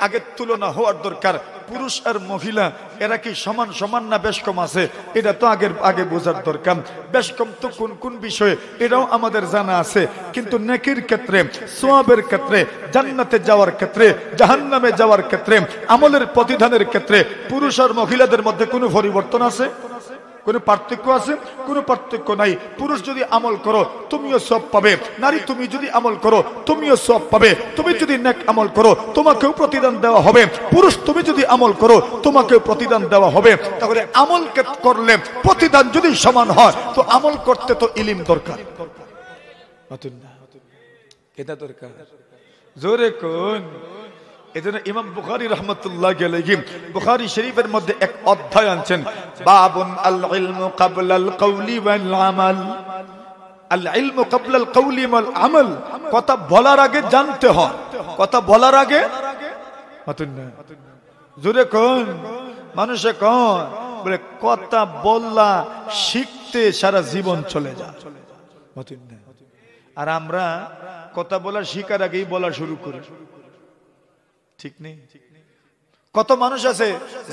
আগে তুলনা হওয়ার দরকার। পুরুষ আর মহিলা এরা কি সমান সমান না বেশ কম আছে, এটা তো আগে বোঝার দরকার। বেশ কম তো কোন কোন বিষয়ে এটাও আমাদের জানা আছে, কিন্তু নেকির ক্ষেত্রে, সওয়াবের ক্ষেত্রে, জান্নাতে যাওয়ার ক্ষেত্রে, জাহান্নামে যাওয়ার ক্ষেত্রে, আমলের প্রতিদানের ক্ষেত্রে পুরুষ আর মহিলাদের মধ্যে কোনো পরিবর্তন আছে? কোনো পার্থক্য আছে? কোনো পার্থক্য নাই। পুরুষ যদি আমল করো তুমিও সওয়াব পাবে, নারী তুমি যদি আমল করো তুমিও সওয়াব পাবে। তুমি যদি নেক আমল করো তোমাকেও প্রতিদান দেওয়া হবে, পুরুষ তুমি যদি আমল করো তোমাকেও প্রতিদান দেওয়া হবে। তাহলে আমল করলে প্রতিদান যদি সমান হয় তো আমল করতে তো ইলম দরকার, এটা দরকার। জোরে কোন। এজন্য ইমাম বুখারী রাহমাতুল্লাহি আলাইহি বুখারী শরীফের মধ্যে এক অধ্যায় আনছেন, বাবুন আল ইলমু ক্বাবলা আল কওলি ওয়াল আমাল। আল ইলমু ক্বাবলা আল কওলি ওয়াল আমাল, কথা বলার আগে জানতে হয়, কথা বলার আগে। জোরে কোন। মানুষে কোন বলে কথা বললা শিখতে সারা জীবন চলে যায়, আর আমরা কথা বলা শিখার আগেই বলা শুরু করি। ঠিক নেই? কত মানুষ আছে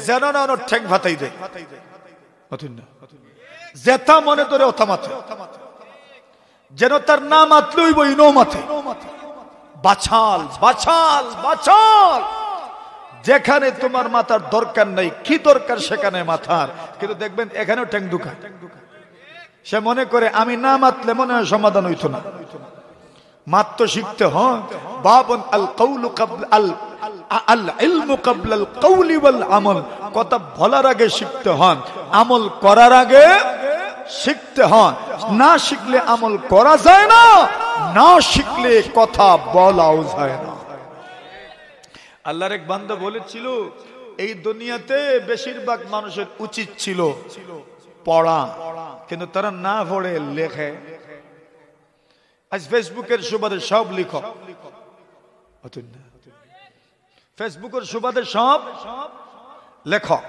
যেন না ঠ্যাং ভাতাই দেয়, জেতা মনে ধরে ওথা মাথে, যেন তার না মাতলই বই নো মাথে। বাছাল বাছাল বাছাল, যেখানে তোমার মাথার দরকার নাই, কি দরকার সেখানে মাথার, কিন্তু দেখবেন এখানেও ঠ্যাং দুখায়। সে মনে করে আমি না মাতলে মনে হয় সমাধান হইতো না। মাত্র শিখতে হয়। বাবুন আল কওলু ক্বাবলা আল ইলমু ক্বাবলা আল কওলি ওয়াল আমাল, কথা বলার আগে শিখতে হয়, আমল করার আগে শিখতে হয়। না শিখলে আমল করা যায় না, না শিখলে কথা বলাও যায় না। আল্লাহর এক বান্দা বলেছিল এই দুনিয়াতে বেশিরভাগ মানুষের উচিত ছিল পড়া, কিন্তু তারা না পড়ে লেখে। আজ ফেসবুকের সুবাদে সব লেখক, ফেসবুকের সুবাদে সব লেখক,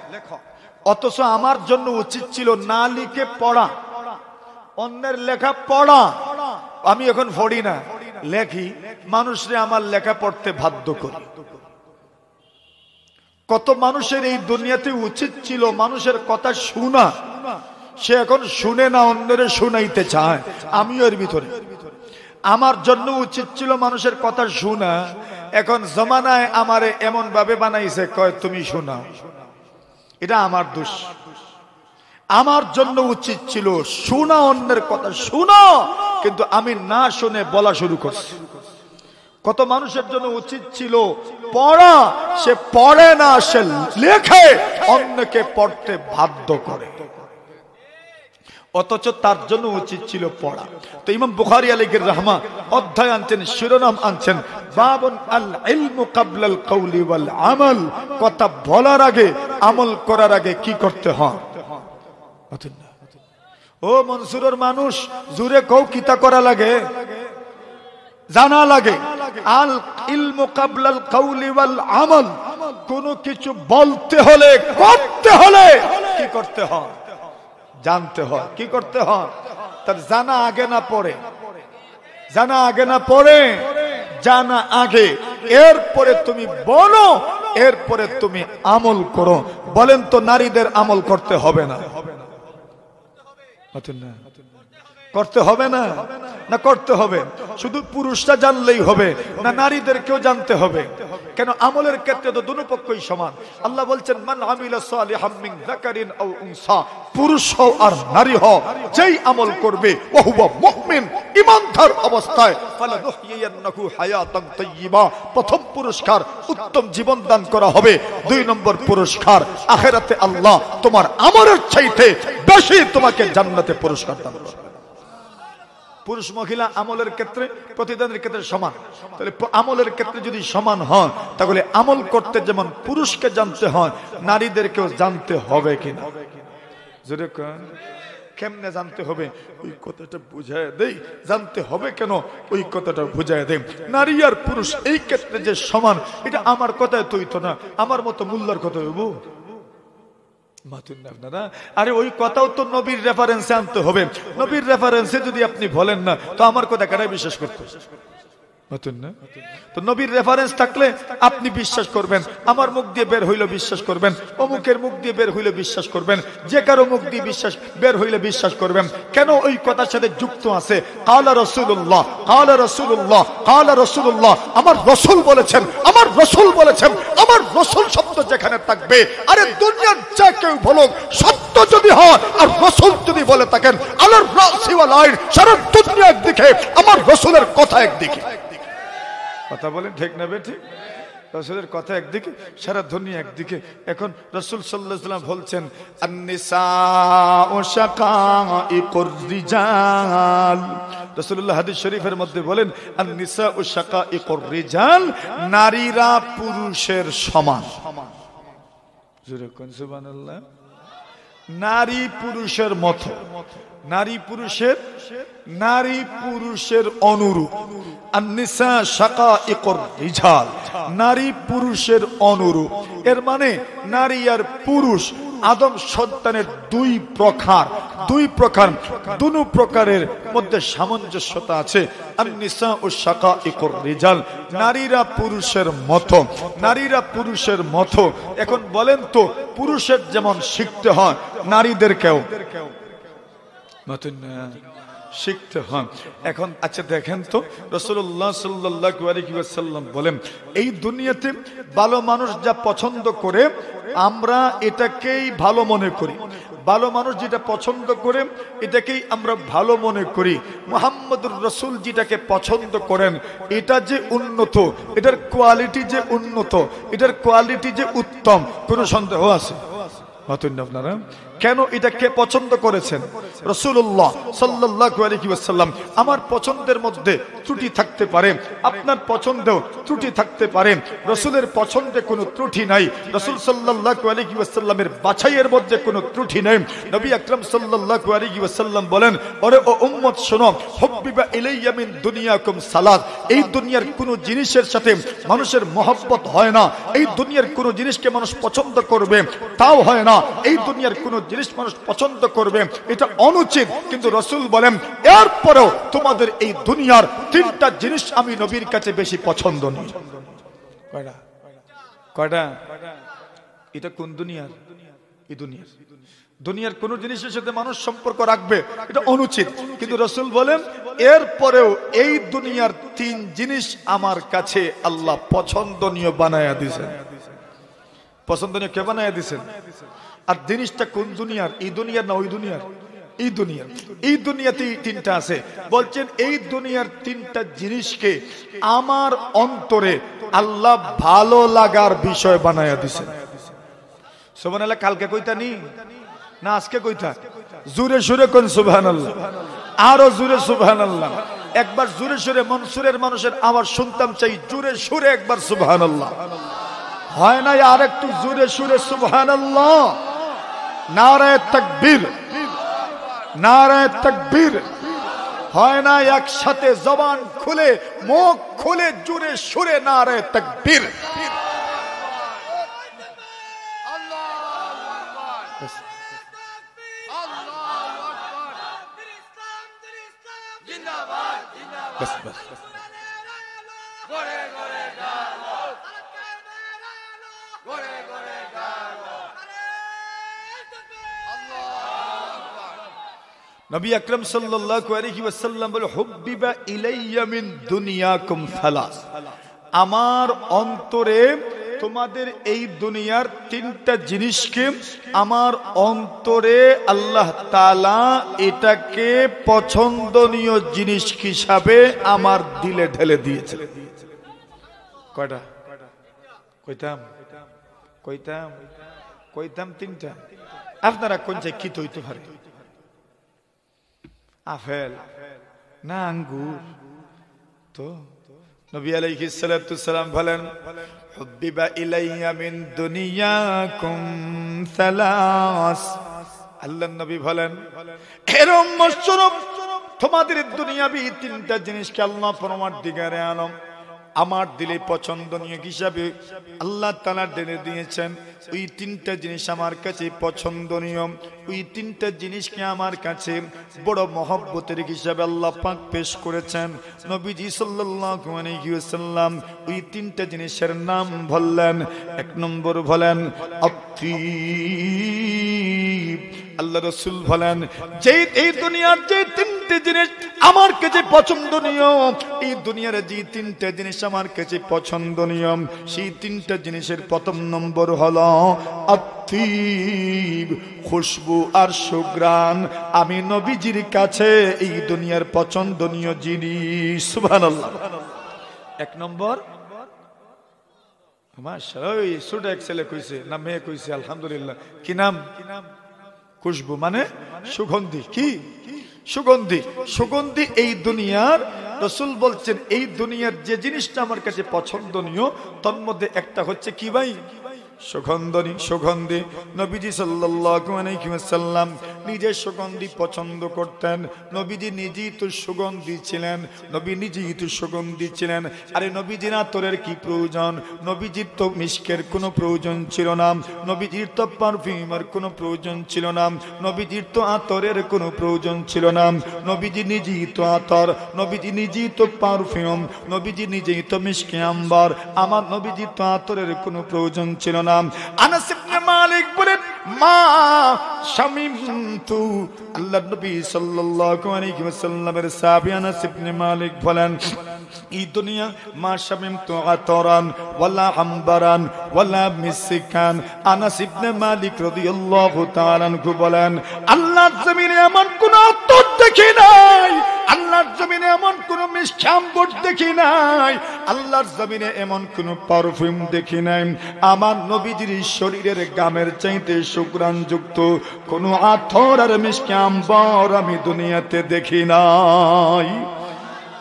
অথচ আমার জন্য উচিত ছিল না লিখে পড়া, অন্যের লেখা পড়া। আমি এখন পড়ি না, লেখি, মানুষরে আমার লেখা পড়তে বাধ্য করি। কত মানুষের এই দুনিয়াতে উচিত ছিল মানুষের কথা শোনা, সে এখন শুনে না, অন্যের শুনাইতে চায়। আমিও এর ভিতরে। আমার জন্য উচিত ছিল মানুষের কথা শোনা, এখন জমানায় আমারে এমন ভাবে বানাইছে কয় তুমি শোনাও। এটা আমার দোষ। আমার জন্য উচিত ছিল শোনা, অন্যের কথা শোনা, কিন্তু আমি না শুনে বলা শুরু করছি। কত মানুষের জন্য উচিত ছিল পড়া, সে পড়ে না, সে লেখে, অন্যকে পড়তে বাধ্য করে, অথচ তার জন্য উচিত ছিল পড়া। তো ইমাম বুখারী আলাইহির রাহমা অধ্যায় আনছেন, শিরোনাম আনছেন বাবুন আল ইলমু ক্বাবলা আল কওলি ওয়াল আমাল, কথা বলার আগে আমল করার আগে কি করতে হয়। ও মনসুরের মানুষ, জুরে কও কিতা করা লাগে, জানা লাগে। আল ইলমু ক্বাবলা আল কওলি ওয়াল আমাল, কোন কিছু বলতে হলে, করতে হলে কি করতে হয়, জানতে হয়। কি করতে হয়? তার জানা আগে না পড়ে, জানা আগে না পড়ে, জানা আগে, এরপরে তুমি বলো, এরপরে তুমি আমল করো। বলেন তো নারীদের আমল করতে হবে না? করতে হবে না? না করতে হবে? শুধু পুরুষরা জানলেই হবে না নারীদেরকেও জানতে হবে? কেন? আমলের ক্ষেত্রে তো দুটো পক্ষই সমান। আল্লাহ বলছেন মান আমিলা সালিহাম মিন যাকারিন আও উনসা, পুরুষ হও আর নারী হও, যেই আমল করবে ওয়া হুয়া মুমিন, ঈমানদার অবস্থায়, ফালানুহইয়ান্নাহু হায়াতান তাইয়্যিবা, প্রথম পুরস্কার উত্তম জীবন দান করা হবে। দুই নম্বর পুরস্কার আখিরাতে আল্লাহ তোমার আমলের চাইতে বেশি তোমাকে জান্নাতে পুরস্কার দান করবে। পুরুষ মহিলা আমলের ক্ষেত্রে, প্রতিদানের ক্ষেত্রে সমান। তাহলে আমলের ক্ষেত্রে যদি সমান হয়, তাহলে আমল করতে যেমন পুরুষকে জানতে হয়, নারীদেরকেও জানতে হবে কিনা? কেমনে জানতে হবে ওই কথাটা বুঝায় দেই, জানতে হবে কেন ওই কথাটা বুঝায় দেই। নারী আর পুরুষ এই ক্ষেত্রে যে সমান, এটা আমার কথায় তৈত না, আমার মতো মোল্লার কথা হইব? আপনারা আরে ওই কথাও তো নবীর রেফারেন্সে আনতে হবে। নবীর রেফারেন্সে যদি আপনি বলেন না, তো আমার কথা কারাই বিশ্বাস করতে? তো নবীর রেফারেন্স থাকলে আপনি বিশ্বাস করবেন, আমার মুখ দিয়ে বের হইলে বিশ্বাস করবেন, অমুকের মুখ দিয়ে বের হইলে বিশ্বাস করবেন, যে কারো মুখ দিয়ে বিশ্বাস বের হইলে বিশ্বাস করবেন। কেন? ওই কথার সাথে যুক্ত আছে কালা রাসূলুল্লাহ, কালা রাসূলুল্লাহ, কালা রাসূলুল্লাহ। আমার রাসূল বলেছেন, আমার রাসূল বলেছেন। আমার রাসূল শব্দ যেখানে থাকবে, আরে দুনিয়ার যা কেউ বলুক, সত্য যদি হয় আর রাসূল যদি বলে থাকেন, আলার রাসি ওয়াল আইন, সারা দুনিয়া একদিকে, আমার রাসূলের কথা একদিকে। কথা বলেন ঠিক না বেঠিক? রাসূলের কথা একদিকে, সারা দুনিয়া একদিকে। এখন রাসূল সাল্লাল্লাহু আলাইহি ওয়াসাল্লাম বলছেন আন-নিসাউ শাকাঈকুর রিজাল। রাসূলুল্লাহ হাদিস শরীফের মধ্যে বলেন আন-নিসাউ শাকাঈকুর রিজাল, নারীরা পুরুষের সমান। জোরে কোন সুবহানাল্লাহ। নারী পুরুষের মতো, নারী পুরুষের অনুরূপ। আন-নিসা শাকাঈকুর রিজাল, নারী পুরুষের অনুরূপ। এর মানে নারী আর পুরুষ আদম সন্তানের দুই প্রকার, দুই প্রকারের মধ্যে সামঞ্জস্যতা আছে। আন-নিসা ও শাকাঈকুর রিজাল, নারীরা পুরুষের মতো, নারীরা পুরুষের মতো। এখন বলেন তো, পুরুষের যেমন শিখতে হয়, নারীদেরকেও শিখতে হয়। এখন আচ্ছা দেখেন তো, রাসূলুল্লাহ সাল্লাল্লাহু আলাইহি ওয়াসাল্লাম বলেন, এই দুনিয়াতে ভালো মানুষ যা পছন্দ করে আমরা এটাকেই ভালো মনে করি। ভালো মানুষ যেটা পছন্দ করে এটাকেই আমরা ভালো মনে করি। মুহাম্মদুর রাসূল যেটাকে পছন্দ করেন এটা যে উন্নত, এটার কোয়ালিটি যে উন্নত, এটার কোয়ালিটি যে উত্তম, কোনো সন্দেহ আছে? আপনারা কেন এটাকে পছন্দ করেছেন? রাসূলুল্লাহ সাল্লাল্লাহু আলাইহি ওয়াসাল্লাম, আমার পছন্দের মধ্যে ত্রুটি থাকতে পারে, আপনার পছন্দেও ত্রুটি থাকতে পারে। রাসূলের পছন্দে কোনো ত্রুটি নাই, রাসূল সাল্লাল্লাহু আলাইহি ওয়াসাল্লামের বাছাইয়ের মধ্যে কোনো ত্রুটি নাই। নবী আকরাম সাল্লাল্লাহু আলাইহি ওয়াসাল্লাম বলেন, ওরে ও উম্মত শোনো, হুব্বিবা ইলাইয়া মিন দুনিয়াকুম সালাত। এই দুনিয়ার কোনো জিনিসের সাথে মানুষের মহব্বত হয় না, এই দুনিয়ার কোনো জিনিসকে মানুষ পছন্দ করবে তাও হয় না, এই দুনিয়ার কোনো জিনিস মানুষ পছন্দ করবে এটা অনুচিত। কিন্তু রাসূল বলেন, এরপরেও তোমাদের এই দুনিয়ার তিনটা জিনিস আমি নবীর কাছে বেশি পছন্দ নই। কয়টা? কয়টা? এটা কোন দুনিয়ার? এই দুনিয়ার। দুনিয়ার কোন জিনিসের সাথে মানুষ সম্পর্ক রাখবে এটা অনুচিত, কিন্তু রাসূল বলেন এরপরেও এই দুনিয়ার তিন জিনিস আমার কাছে আল্লাহ পছন্দনীয় বানায়া দিয়েছেন। পছন্দনীয় কে বানায়া দিয়েছেন? আর জিনিসটা কোন দুনিয়ার? এই দুনিয়ার না ওই দুনিয়ার? এই দুনিয়ার। এই দুনিয়াতেই তিনটা আছে। বলছেন এই দুনিয়ার তিনটা জিনিসকে আমার অন্তরে আল্লাহ ভালো লাগার বিষয় বানায়া দিয়েছেন। সুবহানাল্লাহ। কালকে কইতা নি না আজকে কইতা? জোরে সুরে কোন সুবহানাল্লাহ, আরো জোরে সুবহানাল্লাহ। একবার জোরে সুরে মনসুরের মানুষের আওয়াজ শুনতাম চাই, জোরে সুরে একবার সুবহানাল্লাহ। হয় না? আর একটু জোরে সুরে সুবহানাল্লাহ। নারায়ে তাকবীর, নারায়ে তাকবীর। হয় না? একসাথে জবান খুলে মুখ খুলে জোরে সুরে নারায়ে তাকবীর। बस बस नबी अकरम सल्लल्लाहु अलैहि वसल्लम बोले हुब्बिबा इलाइया मिन दुनियाकुम सालास, আমার অন্তরে তোমাদের এই দুনিয়ার তিনটা জিনিসকে আমার অন্তরে আল্লাহ তাআলা এটাকে পছন্দনীয় জিনিস হিসাবে আমার দিলে ঢেলে দিয়েছে। কয়টা? কইতাম কইতাম কইতাম তিনটা। আপনারা কোনটা কি হইতে পারে? আপেল না আঙ্গুর? তো নবী আলাইহিস সালাতু সালাম বলেন হুব্বিবা ইলাইয়া মিন দুনিয়াকুম সালাস, আল্লাহর নবী বলেন, এরম মশরুফ তোমাদের দুনিয়াবি তিনটা জিনিসকে আল্লাহ পরমার্থিকারে আলম আমার দিলে পছন্দনীয় হিসাবে আল্লাহ তাআলা দিলে দিয়েছেন। ওই তিনটা জিনিস আমার কাছে পছন্দনীয়, ওই তিনটা জিনিসকে আমার কাছে বড় মহব্বতের হিসাবে আল্লাহ পাক পেশ করেছেন। নবীজি সাল্লাল্লাহু আলাইহি ওয়াসাল্লাম ওই তিনটা জিনিসের নাম বললেন। এক নম্বর বলেন আত্তীব। আল্লাহ রাসূল বলেন, যে এই দুনিয়ার যে তিনটে জিনিস আমার কাছে পছন্দনীয়, এই দুনিয়ার যে তিনটে জিনিস আমার কাছে পছন্দনীয়, সেই তিনটা জিনিসের প্রথম নম্বর হলো আত্তীব, খুশবু আর সুঘ্রাণ। আমি নবীজির কাছে এই দুনিয়ার পছন্দনীয় জিনিস। সুবহানাল্লাহ। এক নম্বর মাশাআল্লাহ, ওই ছোট এক ছেলে কইছে না মেয়ে কইছে, আলহামদুলিল্লাহ। কি নাম? খুশবু মানে সুগন্ধি। কি সুগন্ধি? সুগন্ধি এই দুনিয়ার, রাসূল বলছেন এই দুনিয়ার যে জিনিসটা আমার কাছে পছন্দনীয় তার মধ্যে একটা হচ্ছে কি ভাই? সুগন্ধি। সুগন্ধি। নবীজি সাল্লাল্লাহু আলাইহি ওয়াসাল্লাম নিজে সুগন্ধি পছন্দ করতেন। নবীজি নিজেই তো সুগন্ধি ছিলেন, নবী নিজেই তো সুগন্ধি ছিলেন। আরে নবীজির আতরের কি প্রয়োজন? নবীজির তো মিশকের কোনো প্রয়োজন ছিল না, নবীজির তো পারফিউমের কোনো প্রয়োজন ছিল না, নবীজির তো আতরের কোনো প্রয়োজন ছিল না। নবীজি নিজেই তো আতর, নবীজি নিজেই তো পারফিউম, নবীজি নিজেই তো মিশকে আম্বার। আমার নবীজির তো আতরের কোনো প্রয়োজন ছিল না। আনাস ইবনে মালিক বলেন, মা শামিমতু, আল্লাহর নবী সাল্লাল্লাহু আলাইহি ওয়াসাল্লামের সাহাবী আনাস ইবনে মালিক বলেন, এই দুনিয়া মা শামিমতু আতরান ওয়ালা আম্বারান ওয়ালা মিসকান। আনাস ইবনে মালিক রাদিয়াল্লাহু তাআলা আনহু বলেন, আল্লাহর জমিনে এমন কোন আতর দেখি নাই, আল্লাহর জমিনে এমন কোন মিষ্টি আম্বর দেখি নাই, আল্লাহর জমিনে এমন কোন পারফিউম দেখি নাই আমার নবীজির শরীরের গামের চাইতে সুঘ্রাণযুক্ত কোন আতর আর মিষ্টি আম্বর আমি দুনিয়াতে দেখি নাই।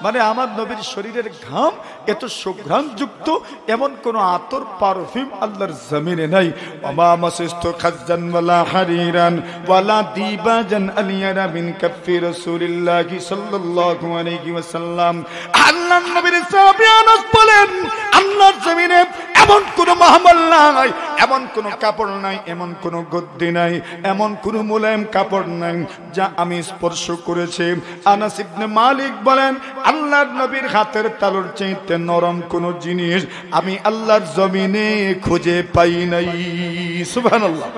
মানে আমার নবীর শরীরের ঘাম এত সুঘ্রাণযুক্ত এমন কোন আতর পারফিউম আল্লাহর জমিনে নাই। ওমা মাসিস্তু খাজ্জান ওয়ালা হারিরান ওয়ালা দিবাজান আলিয়ারা মিন কাফি রাসূলিল্লাহ সাল্লাল্লাহু আলাইহি ওয়াসাল্লাম। আল্লাহর নবীর সাহাবী আনাস বলেন, আল্লাহর জমিনে এমন কোন মাহমল নাই, এমন কোন কাপড় নাই, এমন কোন গদ্দি নাই, এমন কোন মুলায়েম কাপড় নাই যা আমি স্পর্শ করেছি। আনাস ইবনে মালিক বলেন, আল্লাহর নবীর হাতের তালুর চাইতে নরম কোন জিনিস আমি আল্লাহর জমিনে খুঁজে পাই নাই। সুবহানাল্লাহ।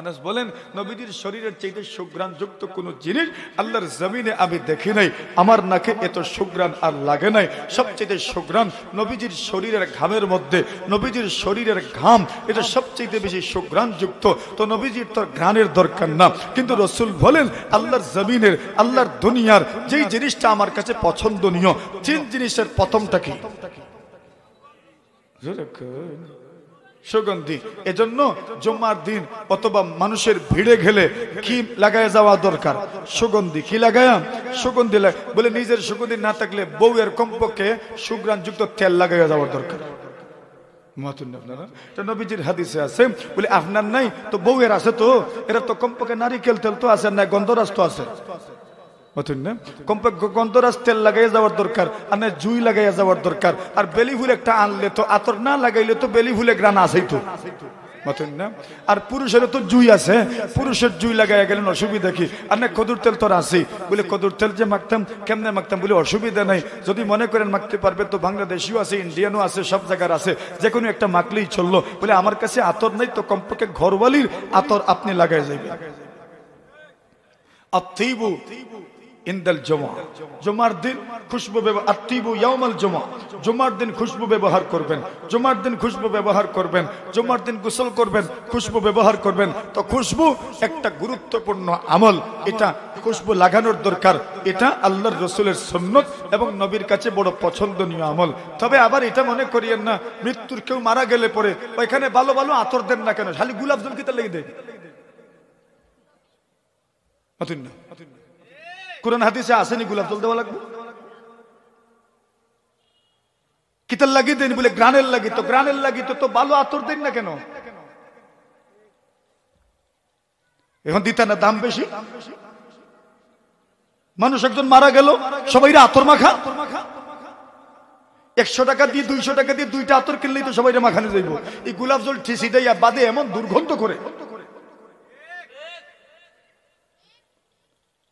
আনাস বলেন, নবীজির শরীরের চাইতে সুঘ্রাণযুক্ত কোন জিনিস আল্লাহর জমিনে আমি দেখি নাই, আমার নাকে এত সুঘ্রাণ আর লাগে নাই। সবচেয়ে সুঘ্রাণ নবীজির শরীরের ঘামের মধ্যে, নবীজির শরীরের ঘাম এটা সবচেয়ে বেশি সুঘ্রাণযুক্ত। তো নবীজির তো ঘ্রাণের দরকার না, কিন্তু রাসূল বলেন আল্লাহর জমিনের, আল্লাহর দুনিয়ার যেই জিনিসটা আমার কাছে পছন্দনীয়, তিন জিনিসের প্রথমটা কি? সুগন্ধি। এজন্য জুমার দিন অথবা মানুষের ভিড়ে গেলে কি লাগায় যাওয়া দরকার? সুগন্ধি। কি লাগায়? সুগন্ধি। বলে নিজের সুগন্ধি না থাকলে বউয়ের কমপক্ষে সুঘ্রাণযুক্ত তেল লাগাইয়া যাওয়ার দরকার। নবীজির হাদিসে আছে, বলে আপনার নাই তো বউয়ের আছে, তো এরা তো কমপক্ষে নারিকেল তেল তো আছে না, গন্ধরাজ তো আছে, কমপক্ষে গন্ধরাজ তেল লাগাইয়া যাওয়ার দরকার, আর না জুই লাগাইয়া যাওয়ার দরকার। আর বেলি ফুল একটা আনলে তো, আতর না লাগাইলে তো বেলি ফুলে গ্রান আছেই তো, আর পুরুষের তো জুই আছে, পুরুষের জুই লাগাইয়া গেলেন অসুবিধা কি? আর না কদুর তেল তোর আছে, বলে কদুর তেল যে মাখতাম কেমনে মাখতাম, বলে অসুবিধা নাই, যদি মনে করেন মাখতে পারবে তো বাংলাদেশিও আছে, ইন্ডিয়ানও আছে, সব জায়গার আছে, যে কোনো একটা মাখলেই চললো। বলে আমার কাছে আতর নাই, তো কমপক্ষে ঘরওয়ালির আতর আপনি লাগাই যাবেন। আত্তীবু ইনদাল জুমা, জুমার দিন খুশবু ব্যবহার। আত্তীবু ইয়াউমাল জুমা, জুমার দিন খুশবু ব্যবহার করবেন, জুমার দিন খুশবু ব্যবহার করবেন, জুমার দিন গোসল করবেন, খুশবু ব্যবহার করবেন। তো খুশবু একটা গুরুত্বপূর্ণ আমল, এটা খুশবু লাগানোর দরকার, এটা আল্লাহর রাসূলের সুন্নাত এবং নবীর কাছে বড় পছন্দনীয় আমল। তবে আবার এটা মনে করিয়েন না, মৃত্যুর কেউ মারা গেলে পরে ওইখানে ভালো ভালো আতর দেন না কেন, খালি গোলাপ জল কিতা লেগে দেয়? কোরআন হাদিসে আসেনি গোলাপ জল দেওয়া লাগবে? কিতার লাগিয়ে দেন? বলে গ্রানের লাগি, তো গ্রানের লাগি তো ভালো আতর দেন না কেন? এখন দিতে না, দাম বেশি। মানুষ একজন মারা গেল, সবাই আতর মাখা। 100 টাকা দিয়ে 200 টাকা দিয়ে 2টা আতর কিনলেই তো সবাই মাখানে যাইব। এই গোলাপ জল ঠিসি দেয় বাদে এমন দুর্গন্ধ করে।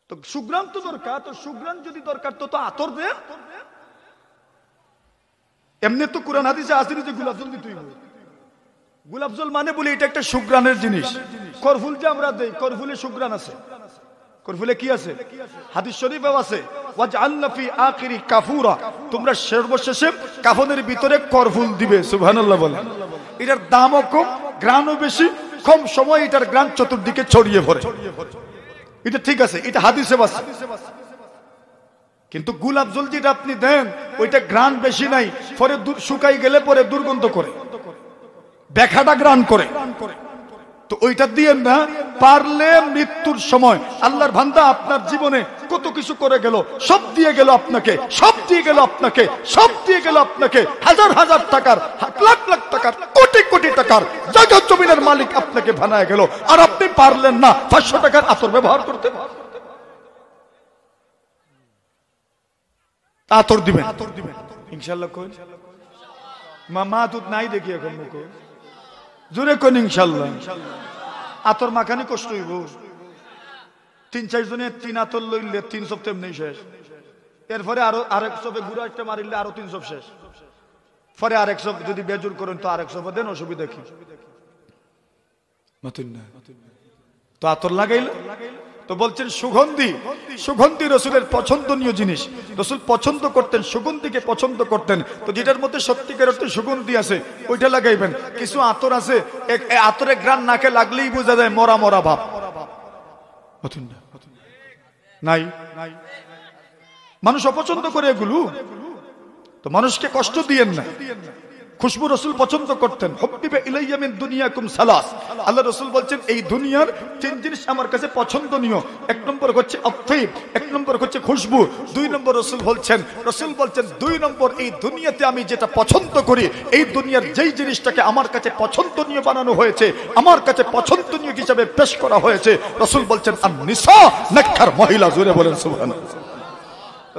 তো সুগ্রাম তো দরকার, তো সুগ্রাম যদি দরকার তো আতর দে। এমনি তো কোরআন হাদিসে আছে যে গোলাপ জল দিতে হইব। গোলাপ জল মানে বলি এটা একটা সুগ্রানের জিনিস। করফুল যে আমরা দেই, করফুলে সুগ্রান আছে। করফুলে কি আছে? হাদিস শরীফেও আছে, ওয়াজআলনা ফি আখিরি কাফুরা, তোমরা সর্বশেষে কাফনের ভিতরে করফুল দিবে। সুবহানাল্লাহ বলেন। এটার দামও কম, গ্রানও বেশি, কম সময় এটার গ্রান চতুর্দিকে ছড়িয়ে পড়ে। এটা ঠিক আছে, এটা হাদিসে আছে। কিন্তু গোলাপ জল যেটা আপনি দেন ওইটা গ্রান বেশি নাই, পরে শুকাই গেলে পরে দুর্গন্ধ করে, বেখাটা গ্রান করে। তো ওইটা দিয়েন না। পারলে মৃত্যুর সময় আল্লাহর বান্দা আপনার জীবনে কত কিছু করে গেল, সব দিয়ে গেল আপনাকে, সব দিয়ে গেল আপনাকে, সব দিয়ে গেল আপনাকে, হাজার হাজার টাকার, লাখ লাখ টাকার, কোটি কোটি টাকার জায়গা জমিনের মালিক আপনাকে বানায় গেল, আর আপনি পারলেন না 500 টাকার আতর ব্যবহার করতে। আতর দিবেন ইনশাআল্লাহ। কই মামা দুধ নাই দেখি এখন মুখে জোরে কোন ইনশাআল্লাহ। আতর মাখানি কষ্ট হইব। 3-4 জনে 3 আতর লইলে 3 সপ্তাহ এমনি শেষ। এরপরে আরেক সবে গুড়া একটা মারিলে আরো 3 সব শেষ। পরে আরেক সব যদি বেজুর করেন তো আরেক সব দেন, অসুবিধা কি? তো আতর লাগাইলে তো বলছেন সুগন্ধি, সুগন্ধি রসুলের পছন্দনীয় জিনিস। রসুল পছন্দ করতেন, সুগন্ধিকে পছন্দ করতেন। তো যেটার মধ্যে সত্যিকার অর্থে সুগন্ধি আছে ওইটা লাগাইবেন। কিছু আতর আছে আতরে গ্রান নাকে লাগলেই বোঝা যায় মরা মরা ভাব। নাই, মানুষ অপছন্দ করে এগুলো। তো মানুষকে কষ্ট দিয়েন না। খুশবু রসুল পছন্দ করতেন। হুব্বিবা ইলাইয়া মিন দুনিয়াকুম সালাস, আল্লাহ রসুল বলছেন এই দুনিয়ার 3 জিনিস আমার কাছে পছন্দনীয়। 1 নম্বর হচ্ছে আত্মীব, 1 নম্বর হচ্ছে খুশবু, 2 নম্বর রসুল বলছেন 2 নম্বর এই দুনিয়াতে আমি যেটা পছন্দ করি, এই দুনিয়ার যেই জিনিসটাকে আমার কাছে পছন্দনীয় বানানো হয়েছে, আমার কাছে পছন্দনীয় হিসাবে পেশ করা হয়েছে, রসুল বলছেন আন-নিসা, নেককার মহিলা। জোরে বলেন সুবহানাল্লাহ।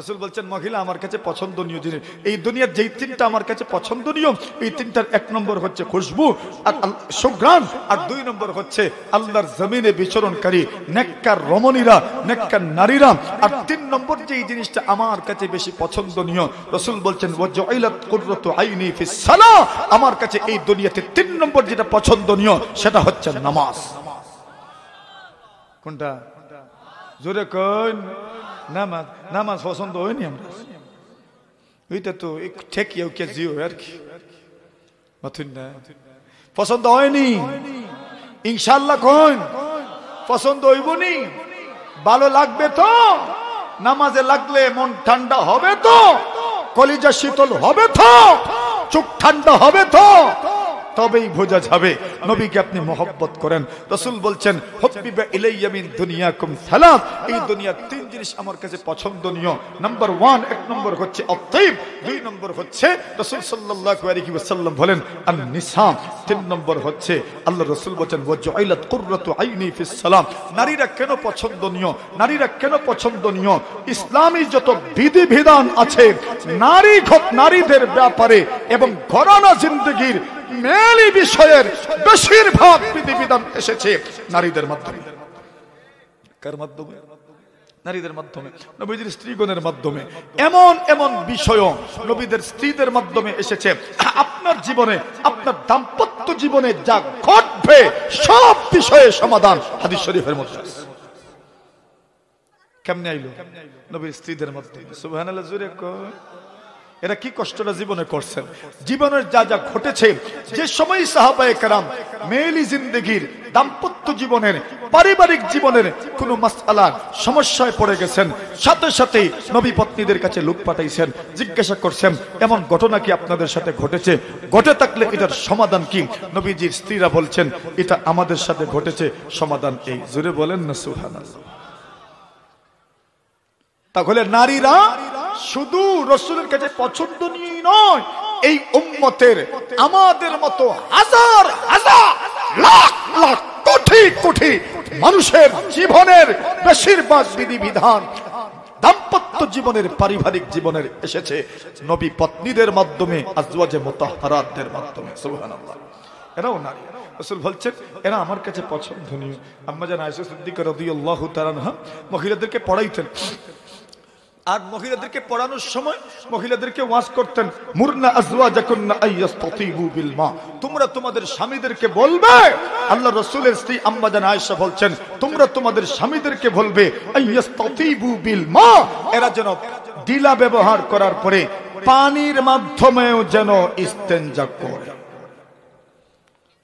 রাসূল বলছেন মহিলা আমার কাছে পছন্দনীয় জিনিস। এই দুনিয়ার যেই 3টা আমার কাছে পছন্দনীয়, এই 3টার 1 নম্বর হচ্ছে খুশবু আর সুঘ্রাণ, আর 2 নম্বর হচ্ছে আল্লাহর জমিনে বিচরণকারী নেককার রমণীরা, নেককার নারীরা, আর 3 নম্বর যেই জিনিসটা আমার কাছে বেশি পছন্দনীয়, রাসূল বলছেন ওয়াজআইলাত কুররাতু আইনি ফিস সালাহ, আমার কাছে এই দুনিয়াতে 3 নম্বর যেটা পছন্দনীয় সেটা হচ্ছে নামাজ। কোনটা? জোরে কোন। নামাজ। নামাজ পছন্দ হয়নি আমরা, ওইটা তো ঠেকিয়েও কে জিও আর কি পছন্দ হয়নি। ইনশাআল্লাহ কোন পছন্দ হইব নি? ভালো লাগবে তো? নামাজে লাগলে মন ঠান্ডা হবে তো? কলিজা শীতল হবে তো? চোখ ঠান্ডা হবে তো? তবেই বোঝা যাবে নবীকে আপনি মহব্বত করেন। রাসূল বলছেন হুব্বিবা ইলাইয়া মিন দুনিয়াকুম সালাস, এই দুনিয়ার 3 জিনিস আমার কাছে পছন্দনীয়। নাম্বার 1, 1 নম্বর হচ্ছে আত্মীব, 2 নম্বর হচ্ছে রাসূল সাল্লাল্লাহু আলাইহি ওয়াসাল্লাম বলেন আন-নিসা, 3 নম্বর হচ্ছে আল্লাহ রাসূল বলেন ওয়াজআইলাত কুররাতু আইনি ফিস সালাম। নারীরা কেন পছন্দনীয়? নারীরা কেন পছন্দনীয়? ইসলামী যত বিধিবিধান আছে নারীদের ব্যাপারে এবং ঘরানা জিন্দেগীর মেলি বিষয়ের বেশিরভাগ বিধিবিধান এসেছে নারীদের মাধ্যমে। কার মাধ্যমে? নারীদের মাধ্যমে, নবীদের স্ত্রীগণের মাধ্যমে। এমন এমন বিষয় নবীদের স্ত্রীদের মাধ্যমে এসেছে, আপনার জীবনে, আপনার দাম্পত্য জীবনে যা ঘটবে সব বিষয়ে সমাধান হাদিস শরীফের মধ্যে আছে। কেমনে আইলো? নবীর স্ত্রীদের মাধ্যমে। সুবহানাল্লাহ। জোরে কয়। এরা কি কষ্টটা জীবনে করছেন, জীবনের যা যা ঘটেছে, যে সময় সাহাবায়ে কেরাম মেলি জিন্দেগির, দাম্পত্য জীবনের, পারিবারিক জীবনের কোন মাসআলার সমস্যায় পড়ে গেছেন, সাথে সাথে নবী পত্নীদের কাছে লোক পাঠাইছেন, জিজ্ঞাসা করছেন এমন ঘটনা কি আপনাদের সাথে ঘটেছে? ঘটে থাকলে এটার সমাধান কি? নবীজির স্ত্রীরা বলছেন এটা আমাদের সাথে ঘটেছে, সমাধান এই। জোরে বলেন না সুবহানাল্লাহ। তাহলে নারীরা শুধু রাসূলের কাছে পছন্দনীয় নয়, এই উম্মতের আমাদের মতো হাজার হাজার লাখ লাখ কোটি কোটি মানুষের জীবনের বেশিরভাগ বিধিবিধান দাম্পত্য জীবনের পারিবারিক জীবনের এসেছে নবী পত্নীদের মাধ্যমে, আজওয়াজে মুতাহহারাতদের মাধ্যমে। সুবহানাল্লাহ। এরাও নারী। রাসূল বলছেন এরা আমার কাছে পছন্দনীয়। আম্মা জান আয়েশা সিদ্দিকা রাদিয়াল্লাহু তাআলা আনহা মহিলাদেরকে পড়াইতেন, আর মহিলাদেরকে পড়ানোর সময় মহিলাদেরকে ওয়াজ করতেন, মুরনা আজওয়াজাকুন্না আইয়াসতাতিবু বিল মা, তোমরা তোমাদের স্বামীদেরকে বলবে, আল্লাহ রাসূলের স্ত্রী আম্মা জান আয়েশা বলছেন তোমরা তোমাদের স্বামীদেরকে বলবে আইয়াসতাতিবু বিল মা, এরা যেন ডিলা ব্যবহার করার পরে পানির মাধ্যমেও যেন ইস্তেনজা করে।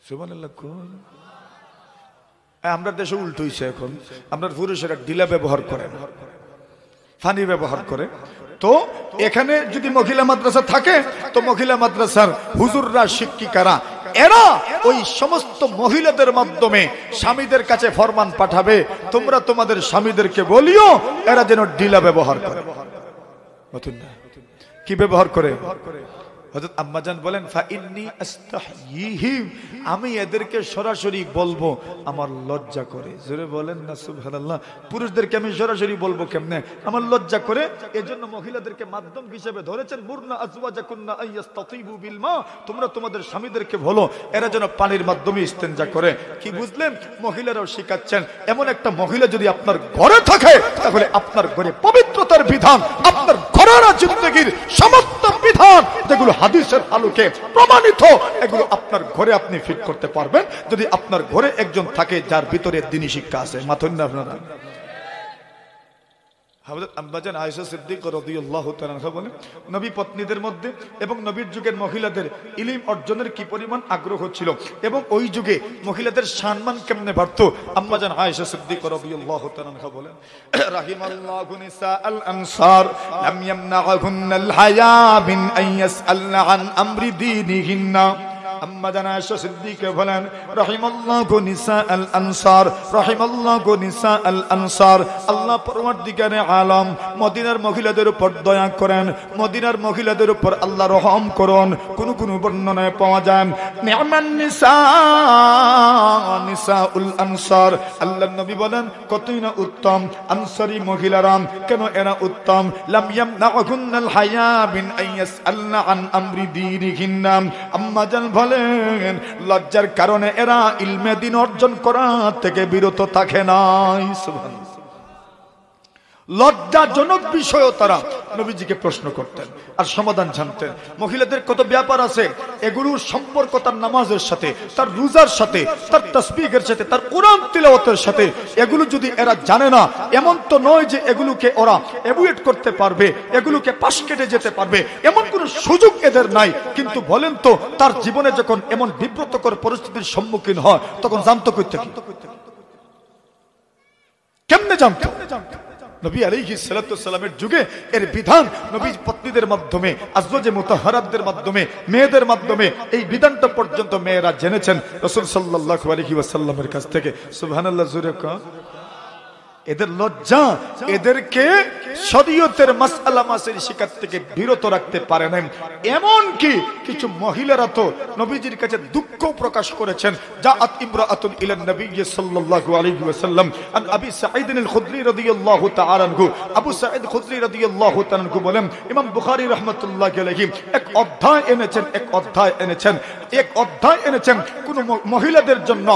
সুবহানাল্লাহ। আমরা দেশে উল্টো হইছে, এখন আমরা পুরুষেরা ডিলা ব্যবহার করে না, পানি ব্যবহার করে। তো এখানে যদি মহিলা মাদ্রাসা থাকে তো মহিলা মাদ্রাসার হুজুররা, শিক্ষিকারা এরা ওই সমস্ত মহিলাদের মাধ্যমে স্বামীদের কাছে ফরমান পাঠাবে, তোমরা তোমাদের স্বামীদেরকে বলিও এরা যেন ডিলা ব্যবহার করে। কি ব্যবহার করে? হযরত আম্মাজান বলেন ফা ইন্নী আস্তাহয়িহিম, আমি এদেরকে সরাসরি বলবো, আমার লজ্জা করে। জোরে বলেন না সুবহানাল্লাহ। পুরুষদেরকে আমি সরাসরি বলবো কেমনে? আমার লজ্জা করে। এজন্য মহিলাদেরকে মাধ্যম হিসেবে ধরেছেন, মুরনা আজওয়াজাকুন্না আইয়াসতাতিবু বিল মা, তোমরা তোমাদের স্বামীদেরকে বলো এরা যেন পানির মাধ্যমে ইস্তেনজা করে। কি বুঝলেন? মহিলারাও শিখাচ্ছেন এমন একটা মহিলা যদি আপনার ঘরে থাকে তাহলে আপনার ঘরে পবিত্রতার বিধান, আপনার ঘরের জিন্দেগীর সমস্ত বিধান যেগুলো হাদিসের আলোকে প্রমাণিত, এগুলো আপনার ঘরে আপনি ফিট করতে পারবেন যদি আপনার ঘরে একজন থাকে যার ভিতরে দ্বীনি শিক্ষা আছে। মাথুন না আপনারা? হযরত আম্মা জান আয়েশা সিদ্দিকা রাদিয়াল্লাহু তাআলা আনহা বলেন নবী পত্নীদের মধ্যে এবং নবীর যুগের মহিলাদের ইলম অর্জনের কি পরিমাণ আগ্রহ ছিল এবং ওই যুগে মহিলাদের সম্মান কেমনে বাড়তো। আম্মা জান আয়েশা সিদ্দিকা রাদিয়াল্লাহু তাআলা আনহা বলেন রাহিমাল্লাহু নিসাআল আনসার লাম ইয়ামনাহুন্নাল হায়া বিন আইয়াসআলনা আন আমরি দীনিহিন্না। আম্মা জান আয়েশা সিদ্দিকা বলেন রাহিমাল্লাহু নিসাআল আনসার, রাহিমাল্লাহু নিসাআল আনসার, আল্লাহ পরওয়ারদিগারে আলম মদিনার মহিলাদের উপর দয়া করেন, মদিনার মহিলাদের উপর আল্লাহ রহম করুন। কোন কোন বর্ণনায় পাওয়া যায় নি'মান নিসা নিসাউল আনসার, আল্লাহর নবী বলেন কতই না উত্তম আনসারী মহিলারা। কেন এরা উত্তম? লাম ইয়ামনাহুন্নাল হায়া বিন আইয়াসআলনা আন আমরি দীনিহিন্না। আম্মা জান লজ্জার কারণে এরা ইলমে দ্বীন অর্জন করা থেকে বিরত থাকে নাই। সুবহানাল্লাহ। লজ্জাজনক বিষয়ও তারা নবীজিকে প্রশ্ন করতেন আর সমাধান জানতেন। মহিলাদের কত ব্যাপার আছে, এগুলোর সম্পর্ক তার নামাজের সাথে, তার রোজার সাথে, তার তাসবিহের সাথে, তার কোরআন তিলাওয়াতের সাথে। এগুলো যদি এরা জানে না, এমন তো নয় যে এগুলোকে ওরা অ্যাভয়েড করতে পারবে, এগুলোকে পাশ কেটে যেতে পারবে, এমন কোনো সুযোগ এদের নাই। কিন্তু বলেন তো তার জীবনে যখন এমন বিব্রতকর পরিস্থিতির সম্মুখীন হয় তখন জানতো কই থেকে? কেমনে জানতো? নবী আলাইহিস সালাতু ওয়াসসালামের যুগে এর বিধান নবী পত্নীদের মাধ্যমে, আজওয়াজে মুতাহহারাতদের মাধ্যমে, মেয়েদের মাধ্যমে এই বিধানটা পর্যন্ত মেয়েরা জেনেছেন রাসূল সাল্লাল্লাহু আলাইহি ওয়াসাল্লামের কাছ থেকে। সুবহানাল্লাহ। জোরে কা। এদের লজ্জা এদেরকে শরীয়তের মাসআলা মাসাইল শিকার থেকে বিরত রাখতে পারে না। এমন কি কিছু মহিলারা তো নবীজির কাছে দুঃখ প্রকাশ করেছেন। জাআত ইমরাআতুন ইলা নবী সাল্লাল্লাহু আলাইহি ওয়াসাল্লাম আন আবি সাঈদ আল খুদরি রাদিয়াল্লাহু তাআলা আনহু। আবু সাঈদ খুদরি রাদিয়াল্লাহু তাআলা আনহু বলেন ইমাম বুখারী রাহমাতুল্লাহি আলাইহি এক অধ্যায় এনেছেন কোন মহিলাদের জন্য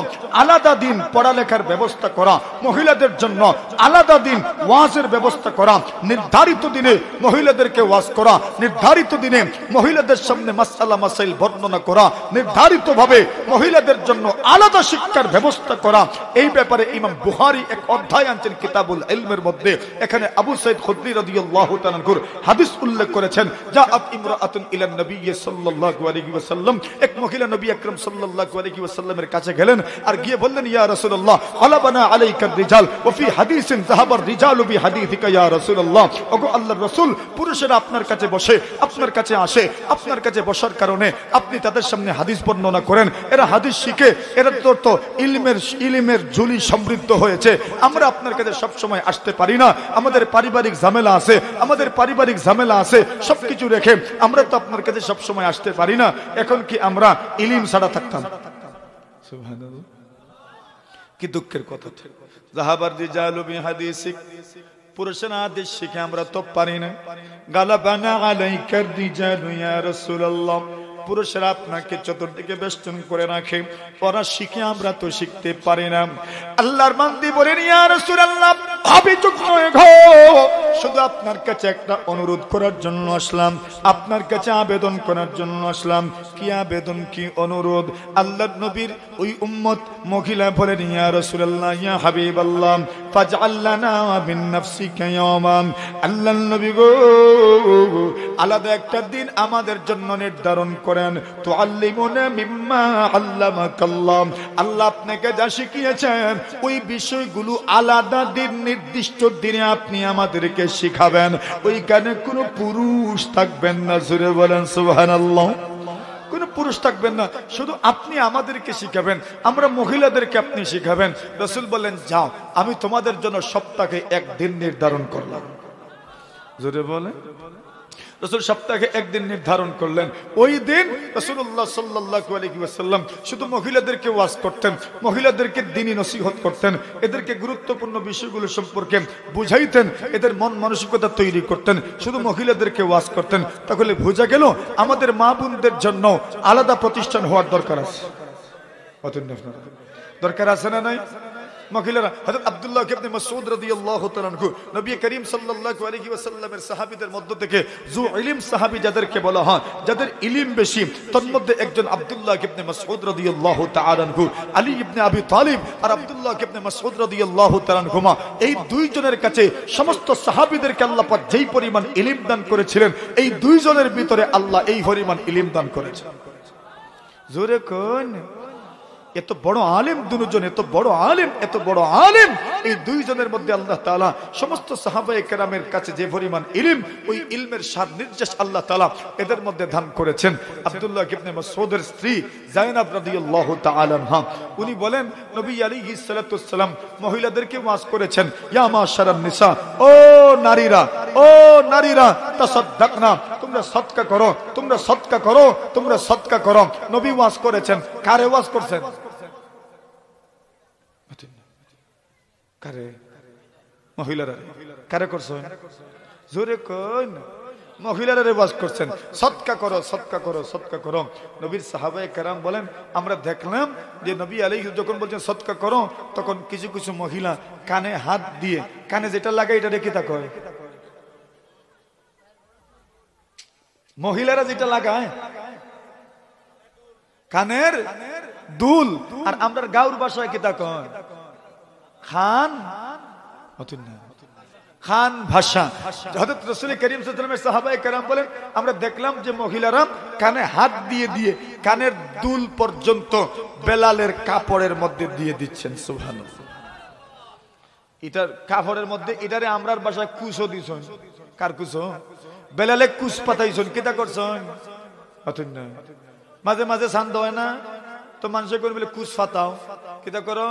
আলাদা দিন পড়ালেখার ব্যবস্থা করা, মহিলাদের জন্য আলাদা দিন ওয়াজের ব্যবস্থা করা, নির্ধারিত দিনে মহিলাদেরকে ওয়াজ করা, নির্ধারিত দিনে মহিলাদের সামনে মাসআলা মাসাইল বর্ণনা করা, নির্ধারিত ভাবে মহিলাদের জন্য আলাদা শিক্ষার ব্যবস্থা করা। এই ব্যাপারে ইমাম বুখারী এক অধ্যায় আনছেন কিতাবুল ইলমের মধ্যে। এখানে আবু সাঈদ খুদরি রাদিয়াল্লাহু তাআলা আনহুর হাদিস উল্লেখ করেছেন জাআত ইমরাআতুন ইলা নবী সাল্লাল্লাহু আলাইহি ওয়াসাল্লাম। এক মহিলা নবী আকরাম সাল্লাল্লাহু আলাইহি ওয়াসাল্লামের কাছে গেলেন আর গিয়ে বললেন ইয়া রাসূলুল্লাহ গালাবানা আলাইকার রিজাল ওয়া ফি হাদিসিন যাহাবার রিজালু বিহাদিসিকা ইয়া রাসূলুল্লাহ। ওগো আল্লাহর রাসূল, পুরুষেরা আপনার কাছে বসে, আপনার কাছে আসে, আপনার কাছে বসার কারণে আপনি তাদের সামনে হাদিস বর্ণনা করেন, এরা হাদিস শিখে, এরা তো ইলমের ঝুলি সমৃদ্ধ হয়েছে। আমরা আপনার কাছে সব সময় আসতে পারি না, আমাদের পারিবারিক ঝামেলা আছে, সবকিছু রেখে আমরা তো আপনার কাছে সব সময় আসতে পারি না। এখন কি আমরা ইলম ছাড়া থাকতাম? সুবহানাল্লাহ। কি দুঃখের কথা। যাহাবার রিজালু বিহাদিসিক, পুরুষের হাদিস শিখে আমরা তো পারি না। গালাবানা আলাইকার রিজালু ইয়া রাসূলুল্লাহ, পুরুষেরা আপনাকে চতুর্দিকে বেষ্টন করে রাখে, পড়া শিখে আমরা তো শিখতে পারি না। আল্লাহর বান্দী বলেন, ইয়া রাসূলুল্লাহ, অভিযোগ নয় গো, শুধু আপনার কাছে একটা অনুরোধ করার জন্য আসলাম, আপনার কাছে আবেদন করার জন্য আসলাম। কি আবেদন, কি অনুরোধ? আল্লাহর নবীর ওই উম্মত মহিলা বলেন, ইয়া রাসূলুল্লাহ, ইয়া হাবিবাল্লাহ, ফাজআল লানা মিন নাফসিকা ইয়াওমান, আল্লাহর নবী গো, আলাদা একটা দিন আমাদের জন্য নির্ধারণ করেন। তুআল্লিমুনা মিম্মা আল্লামাকাল্লাহ, আল্লাহ আপনাকে যা শিখিয়েছেন ওই বিষয়গুলো আলাদা দিন, নির্দিষ্ট দিনে আপনি আমাদেরকে শিখাবেন। ওইখানে কোনো পুরুষ থাকবেন না, জোরে বলেন সুবহানাল্লাহ। কোন পুরুষ থাকবেন না, শুধু আপনি আমাদেরকে শিখাবেন, আমরা মহিলাদেরকে আপনি শিখাবেন। রাসূল বলেন, যাও, আমি তোমাদের জন্য সপ্তাহে একদিন নির্ধারণ করলাম। জোরে বলেন। রাসূল সপ্তাহে একদিন নির্ধারণ করলেন। ওই দিন রাসূলুল্লাহ সাল্লাল্লাহু আলাইহি ওয়াসাল্লাম শুধু মহিলাদেরকে ওয়াজ করতেন, মহিলাদেরকে দ্বীনি নসিহত করতেন, এদেরকে গুরুত্বপূর্ণ বিষয়গুলো সম্পর্কে বুঝাইতেন, এদের মন মানসিকতা তৈরি করতেন, শুধু মহিলাদেরকে ওয়াজ করতেন। তাহলে বোঝা গেল আমাদের মা বোনদের জন্য আলাদা প্রতিষ্ঠান হওয়ার দরকার আছে। দরকার আছে না নাই? মহিলারা, হযরত আব্দুল্লাহ ইবনে মাসউদ রাদিয়াল্লাহু তাআলা আনহু, নবী করিম সাল্লাল্লাহু আলাইহি ওয়াসাল্লামের সাহাবীদের মধ্য থেকে যু ইলম সাহাবী যাদেরকে বলা হয়, যাদের ইলম বেশি, তন্মধ্যে একজন আব্দুল্লাহ ইবনে মাসউদ রাদিয়াল্লাহু তাআলা আনহু, আলী ইবনে আবি তালিব আর আব্দুল্লাহ ইবনে মাসউদ রাদিয়াল্লাহু তাআলা আনহুমা, এই দুইজনের কাছে সমস্ত সাহাবীদেরকে আল্লাহ পাক যেই পরিমাণ ইলম দান করেছিলেন, এই দুইজনের ভিতরে আল্লাহ এই পরিমাণ ইলম দান করেছেন। জোরে কোন এত বড় আলেম, দুজন এত বড় আলেম, এত বড় আলেম, এই দুইজনের মধ্যে আল্লাহ তাআলা সমস্ত সাহাবায়ে কেরামের কাছে যে পরিমাণ ইলম, ওই ইলমের সার নির্দেশ আল্লাহ তাআলা এদের মধ্যে দান করেছেন। আব্দুল্লাহ ইবনে মাসউদের স্ত্রী যায়েনাব রাদিয়াল্লাহু তাআলা আনহা, উনি বলেন, নবী আলাইহিস সালাতু ওয়াসসালাম মহিলাদেরকে ওয়াজ করেছেন, ইয়া মাশারান নিসা, ও নারীরা, ও নারীরা, তাসাদদাকনা, তোমরা সদকা করো, তোমরা সদকা করো, তোমরা সদকা করো। নবী ওয়াজ করেছেন, কারে ওয়াজ করছেন? কারে? মহিলারা। কারে করছেন? জোরে কোন? মহিলারা ওয়াজ করছেন, সদকা করো, সদকা করো, সদকা করো। নবীর সাহাবায়ে কেরাম বলেন, আমরা দেখলাম যে নবী আলাইহিস যখন বলছেন সদকা করো, তখন কিছু কিছু মহিলা কানে হাত দিয়ে, কানে যেটা লাগায় এটা রেখে থাকো, মহিলারা যেটা লাগায় কানের দুল, আর আমরা গাউর ভাষায় কি থাকো খান, খান ভাষা। হযরত রাসূল করিম সাল্লাল্লাহু আলাইহি ওয়াসাল্লামের সাহাবায়ে কেরাম বলেন, আমরা দেখলাম যে মহিলারা কানে হাত দিয়ে দিয়ে কানের দুল পর্যন্ত বেলালের কাপড়ের মধ্যে দিয়ে দিচ্ছেন। সুবহানাল্লাহ। এটার কাপড়ের মধ্যে, এটারে আমরার ভাষায় কুশো দিছেন। কার কুশো? বেলালে কুশ পাতাইছেন। কিটা করছেন? মাঝে মাঝে শান্ত হয় না তো মানুষের করে বলে কুশ পাতাও, কিটা করো?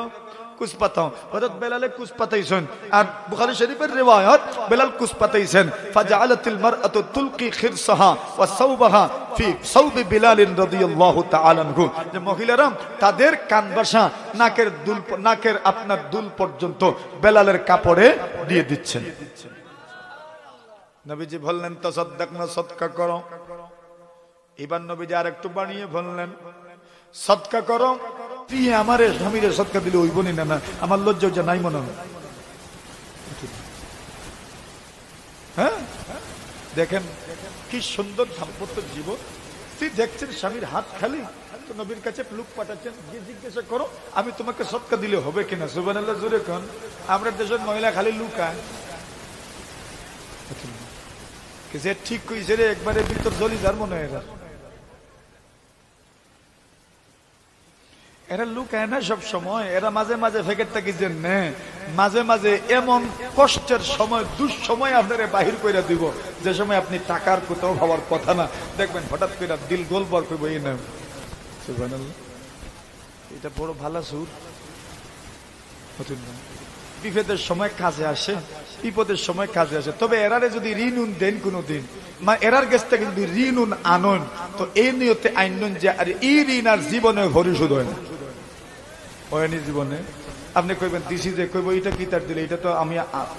কুশ পাতাও। হযরত বেলালে কুশ পাতাইছেন। আর বুখারী শরীফের রিওয়ায়াত, বেলাল কুশ পাতাইছেন, ফাজআলাতিল মারআতু তুলকি খিরসাহা ওয়া সাওবাহা ফি সাওবি বিলাল রাদিয়াল্লাহু তাআলা আনহু, যে মহিলারা তাদের কান বাসা, নাকের দুল, নাকের আপনার দুল পর্যন্ত বেলালের কাপড়ে দিয়ে দিচ্ছেন। নবীজি বললেন, তাসাদদাকনা, সদকা করো। এবার নবীজি আরেকটু বানিয়ে বললেন, সদকা করো। তুই আমারে স্বামীরে সদকা দিলে ওই বনি না, আমার লজ্জা যে নাই মনে হয়। হ্যাঁ, দেখেন কি সুন্দর দাম্পত্য জীবন। তুই দেখছেন স্বামীর হাত খালি, তো নবীর কাছে লোক পাঠাচ্ছেন, যে জিজ্ঞাসা করো আমি তোমাকে সদকা দিলে হবে কিনা। সুবহানাল্লাহ, জোরে কোন। আমরা দেশের মহিলা খালি লুকায়, যে ঠিক কইছে রে, একবারে ভিতর জলি যার মনে হয়। এরা লুকায় না সব সময়, এরা মাঝে মাঝে ফেকের থাকি যে মাঝে মাঝে এমন কষ্টের সময়, দুঃসময় আপনারা বাহির করে দিব, যে সময় আপনি টাকার কোথাও ভাবার কথা না, দেখবেন হঠাৎ করে দিল গোলবার করব। এই না, সুবহানাল্লাহ, এটা বড় ভালো সুর। বিপদের সময় কাজে আসে, বিপদের সময় কাজে আসে। তবে এরারে যদি ঋণ দেন কোনদিন, এরার কাছ থেকে যদি ঋণ আনন, তো এই নিয়তে আইনন যে আর এই ঋণ আর জীবনে পরিশোধ হয় না, হয়নি জীবনে। আপনি কইবেন দিছি যে কইব এটা কি তার দিলে, এটা তো আমি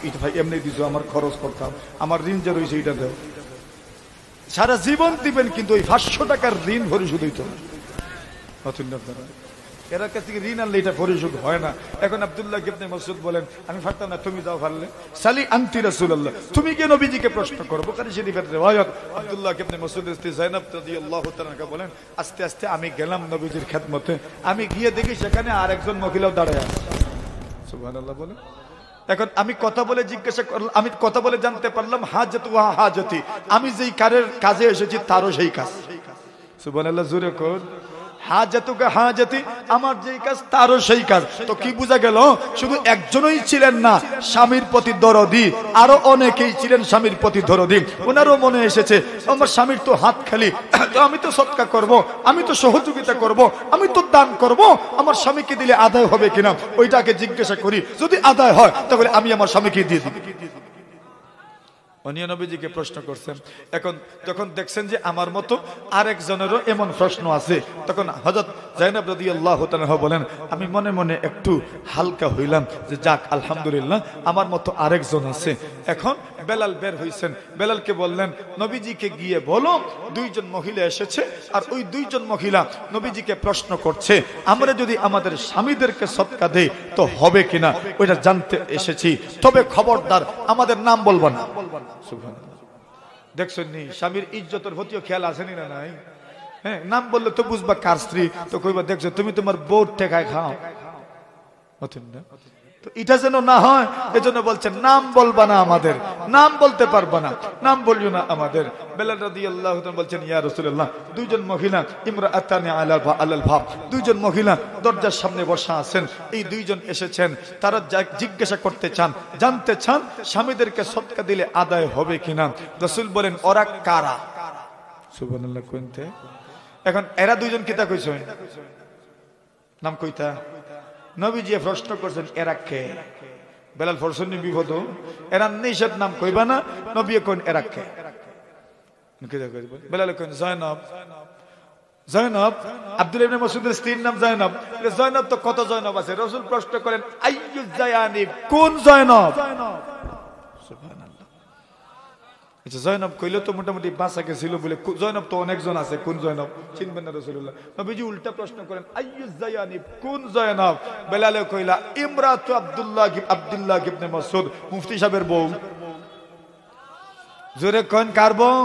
এটা ভাই এমনি দিছো, আমার খরচ করতাম, আমার ঋণ যে রয়েছে এটা দেও। সারা জীবন দিবেন কিন্তু ওই 500 টাকার ঋণ পরিশোধ হইতো না। এরা কাছ থেকে ঋণ আনলে এটা পরিশোধ হয় না। এখন আব্দুল্লাহ ইবনে মাসউদ বলেন আমি পারতাম না, তুমি যাও পারলে। সালি আনতি রাসূলুল্লাহ, তুমি কি নবীজিকে প্রশ্ন করো? বুখারী শরীফের রিওয়ায়াত। আব্দুল্লাহ ইবনে মাসউদের স্ত্রী যায়েনব রাদিয়াল্লাহু তাআলা বলেন আস্তে আস্তে আমি গেলাম নবীজির খেদমতে, আমি গিয়ে দেখি সেখানে আরেকজন মহিলাও দাঁড়ায় আছে। সুবহানাল্লাহ বলেন। এখন আমি কথা বলে জিজ্ঞাসা করলাম, আমি কথা বলে জানতে পারলাম হাজতু ওয়া হাজতি, আমি যেই কাজে এসেছি তারও সেই কাজ। সুবহানাল্লাহ জোরে কোন হাজাতুকা হাজাতি, আমার যেই কাজ তারও সেই কাজ। তো কি বোঝা গেল? শুধু একজনই ছিলেন না স্বামীর প্রতি দরদি, আরো অনেকেই ছিলেন স্বামীর প্রতি দরদি। ওনারও মনে এসেছে আমার স্বামীর তো হাত খালি, তো আমি তো সদকা করব, আমি তো সহযোগিতা করব, আমি তো দান করব, আমার স্বামীকে দিলে আদায় হবে কিনা ওইটাকে জিজ্ঞাসা করি, যদি আদায় হয় তাহলে আমি আমার স্বামীকে দিয়ে দিই। অনিয়া নবীজিকে প্রশ্ন করছেন। এখন যখন দেখছেন যে আমার মতো আরেকজনেরও এমন প্রশ্ন আছে, তখন হযরত যায়েনব রাদিয়াল্লাহু তাআলা বলেন আমি মনে মনে একটু হালকা হইলাম যে যাক আলহামদুলিল্লাহ আমার মতো আরেকজন আছে। এখন বেলাল বের হইছেন, বেলালকে বললেন নবীজিকে গিয়ে বলো দুইজন মহিলা এসেছে, আর ওই দুইজন মহিলা নবীজিকে প্রশ্ন করছে আমরা যদি আমাদের স্বামীদেরকে সদকা দেই তো হবে কিনা ওইটা জানতে এসেছি, তবে খবরদার আমাদের নাম বলবো না। দেখছেন নি স্বামীর ইজ্জতের প্রতিও খেয়াল আসেনি না নাই? হ্যাঁ, নাম বললে তো বুঝবা কার স্ত্রী, তো কইবা দেখছো তুমি তোমার বউ টেকায় খাও, তো এটা যেন না হয় এজন্য বলছেন নাম বলবা না, আমাদের নাম বলতে পারবা না, নাম বলিও না আমাদের। বেলাল রাদিয়াল্লাহু তাআলা বলছেন ইয়া রাসূলুল্লাহ দুইজন মহিলা ইমরাআতানি আলাল বাব, দুইজন মহিলা দরজার সামনে বসা আছেন, এই দুইজন এসেছেন, তারা জিজ্ঞাসা করতে চান, জানতে চান স্বামীদেরকে সদকা দিলে আদায় হবে কিনা। রাসূল বলেন ওরা কারা? সুবহানাল্লাহ কইতে। এখন এরা দুইজন কিতা কইছে নাম কইতা নবীজি প্রশ্ন করছেন এরা কে? বেলাল ফরসন বিপদ, এরা নিষেধ নাম কইবা না, নবী কোন এরা কে? বেলাল কোন যায়েনব। যায়েনব আব্দুল্লাহ ইবনে মাসউদের স্ত্রীর নাম যায়েনব। যায়েনব তো কত যায়েনব আছে? রাসূল প্রশ্ন করেন আইয়ু যায়ানি, কোন যায়েনব? সুবহানাল্লাহ। আচ্ছা যায়েনব কইলে তো মোটামুটি বাসা গেছিল বলে, যায়েনব তো অনেকজন আছে, কোন যায়েনব চিনবেন না রাসূলুল্লাহ। নবীজি উল্টা প্রশ্ন করেন আইয়ু যায়ানি, কোন যায়েনব? বেলালে কইলা ইমরাতু আব্দুল্লাহ ইবনে মাসউদ, মুফতি সাহেবের বউ। জোরে কোন কার বউ?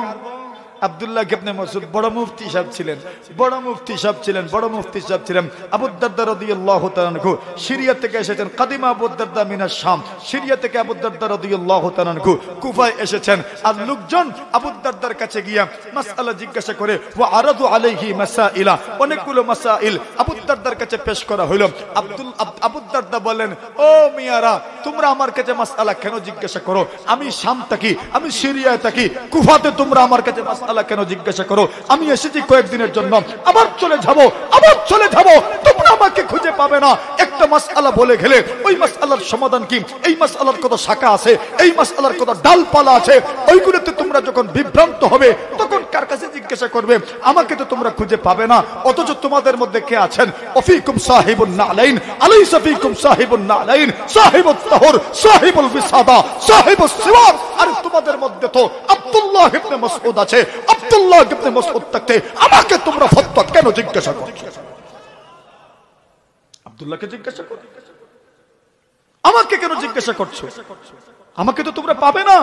আব্দুল্লাহ ইবনে মাসউদ বড় মুফতি সাহেব ছিলেন, বড় মুফতি সাহেব ছিলেন, বড় মুফতি সাহেব ছিলেন। আবু দারদা রাদিয়াল্লাহু তাআলা আনহু সিরিয়া থেকে এসেছেন, কাদিমা আবু দারদা মিনাশ শাম, সিরিয়া থেকে আবু দারদা রাদিয়াল্লাহু তাআলা আনহু কুফায় এসেছেন। আর লোকজন আবু দারদার কাছে গিয়া মাসআলা জিজ্ঞাসা করে, ওয়া আরাদু আলাইহি মাসাইলা, অনেকগুলো মাসাইল আবু দারদার কাছে পেশ করা হলো। আবু দারদা বলেন ও মিয়ারা তোমরা আমার কাছে মাসআলা কেন জিজ্ঞাসা করো? আমি শাম থাকি, আমি সিরিয়ায় থাকি, কুফাতে তোমরা আমার কাছে মাসআলা কেন জিজ্ঞাসা করো? আমি এসেছি কয়েকদিনের জন্য, আবার চলে যাব, আবার চলে যাব, তোমরা আমাকে খুঁজে পাবে না। একটা মাসআলা বলে গেলে ওই মাসআলার সমাধান কি, এই মাসআলার কত শাখা আছে, এই মাসআলার কত ডালপালা আছে, ওইগুলোতে তোমরা যখন বিভ্রান্ত হবে তখন কার কাছে জিজ্ঞাসা করবে? আমাকে তো তোমরা খুঁজে পাবে না। অথচ তোমাদের মধ্যে কে আছেন? অফিকুম সাহিবুন নালাইন, আলাইসা ফিকুম সাহিবুন নালাইন, সাহিবুত তাহর, সাহিবুল বিসাদা, সাহিবুস সিওয়ার। আর তোমাদের মধ্যে তো আব্দুল্লাহ ইবনে মাসউদ আছে। আব্দুল্লাহ ইবনে মাসউদ থাকতে আমাকে তোমরা ফতোয়া কেন জিজ্ঞাসা করছো? আব্দুল্লাহকে জিজ্ঞাসা করো, আমাকে কেন জিজ্ঞাসা করছো? আমাকে তো তোমরা পাবে না,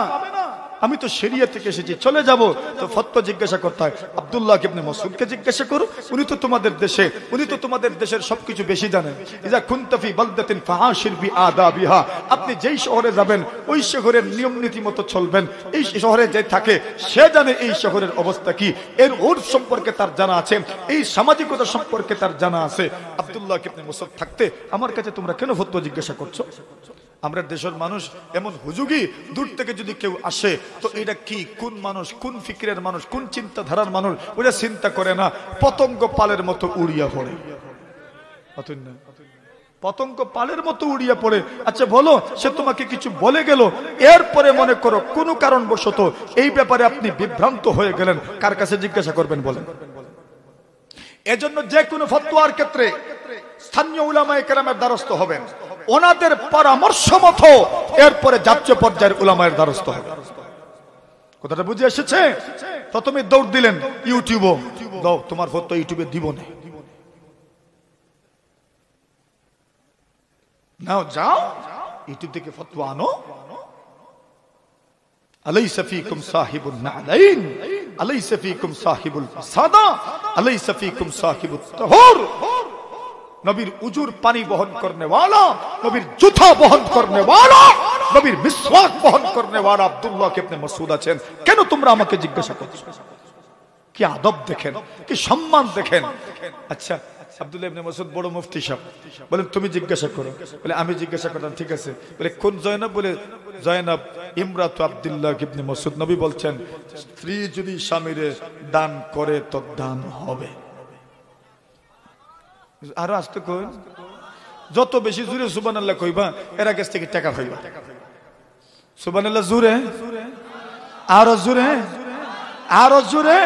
আমি তো শরিয়া থেকে এসেছি, চলে যাব, তো ফতোয়া জিজ্ঞাসা করতে হয়। আব্দুল্লাহ ইবনে মাসউদকে জিজ্ঞাসা করো, উনি তো তোমাদের দেশে, উনি তো তোমাদের দেশের সবকিছু বেশি জানেন। ইজা কুনতা ফি বালদাতিন ফাআশির বিআদাবিহা, আপনি যেই শহরে যাবেন ওই শহরের নিয়ম নীতি মতো চলবেন। এই শহরে যে থাকে সে জানে এই শহরের অবস্থা কি, এর ওর সম্পর্কে তার জানা আছে, এই সামাজিকতা সম্পর্কে তার জানা আছে। আব্দুল্লাহ ইবনে মাসউদ থাকতে আমার কাছে তোমরা কেন ফতোয়া জিজ্ঞাসা করছো? আমরা দেশের মানুষ এমন হুজুগি, দূর থেকে যদি কেউ আসে তো এটা কি, কোন মানুষ, কোন ফিকিরের মানুষ, কোন চিন্তাধারার মানুষ, ওটা চিন্তা করে না, পতঙ্গ পালের মতো উড়িয়া পড়ে। পতঙ্গ পালের মতো উড়িয়া পড়ে। আচ্ছা বলো, সে তোমাকে কিছু বলে গেল, এরপরে মনে করো কোনো কারণবশত এই ব্যাপারে আপনি বিভ্রান্ত হয়ে গেলেন, কার কাছে জিজ্ঞাসা করবেন বলেন? এজন্য যে কোনো ফতোয়ার ক্ষেত্রে স্থানীয় উলামায়ে কেরামের দ্বারস্থ হবেন। ওনাদের পরামর্শ মতো এরপরে জাতীয় পর্যায়ের উলামায়ের দ্বারস্থ হবে। কথাটা বুঝে এসেছে? তো তুমি দৌড় দিলেন ইউটিউবে, দাও তোমার ফটো ইউটিউবে দিব না, নাও যাও ইউটিউব থেকে ফতোয়া আনো। আলাইসা ফীকুম সাহিবুন নালাইন, আলাইসা ফীকুম সাহিবুল ফাসাদা, আলাইসা ফীকুম সাহিবুত তাহুর। নবীর উজুর পানি বহন করনে वाला, নবীর জুতা বহন করনে वाला, নবীর মিসওয়াক বহন করনে वाला আব্দুল্লাহ ইবনে মাসউদ আছেন। কেন তোমরা আমাকে জিজ্ঞাসা করছো? কি আদব দেখেন, কি সম্মান দেখেন। আচ্ছা, আব্দুল্লাহ ইবনে মাসউদ বড় মুফতি সাহেব বলেন তুমি জিজ্ঞাসা করো। বলে আমি জিজ্ঞাসা করলাম, ঠিক আছে। বলে কোন জয়নাব? বলে জয়নাব ইমরাতু আব্দুল্লাহ ইবনে মাসউদ। নবী বলছেন স্ত্রী যদি স্বামীরে দান করে তো দান হবে। আরো আসতে কই, যত বেশি জোরে সুবহানাল্লাহ কইবা এর কাছ থেকে টাকা পাইবা। সুবহানাল্লাহ জোরে, আরো জোরে, আরো জোরে।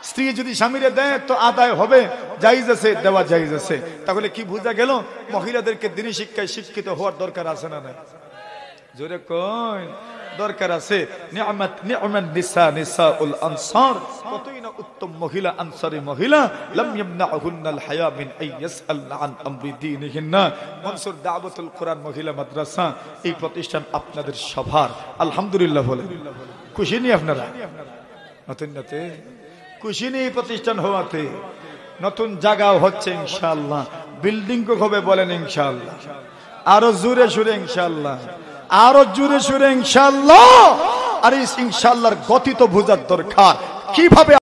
স্ত্রী যদি স্বামীরে দেয় তো আদায় হবে, জায়েজ আছে, দেওয়া জায়েজ আছে। তাহলে কি বোঝা গেল? মহিলাদেরকে দ্বীনি শিক্ষায় শিক্ষিত হওয়ার দরকার আছে না নাই? জোরে কই, দরকার আছে। নিয়ামাত নিয়ামান নিসা নিসাউল আনসার, কতই না উত্তম মহিলা আনসারী মহিলা। লাম ইয়ামনাহুন্নাল হায়া মিন আইয়াসআলনা আন আমরি দীনিহিন্না। মনসুর দাওয়াতুল কোরআন মহিলা মাদ্রাসা, এই প্রতিষ্ঠান আপনাদের সবার। আলহামদুলিল্লাহ বলেন। খুশি নি আপনারা? নতুন নতুন খুশি নেই প্রতিষ্ঠান হওয়াতে। নতুন জায়গাও হচ্ছে ইনশাআল্লাহ, বিল্ডিং হবে বলেন ইনশাআল্লাহ। আরো জোরে সুরে ইনশাআল্লাহ, আরো জোরে সুরে ইনশাআল্লাহ। আর এই ইনশাআল্লাহর গতি তো বোঝার দরকার কিভাবে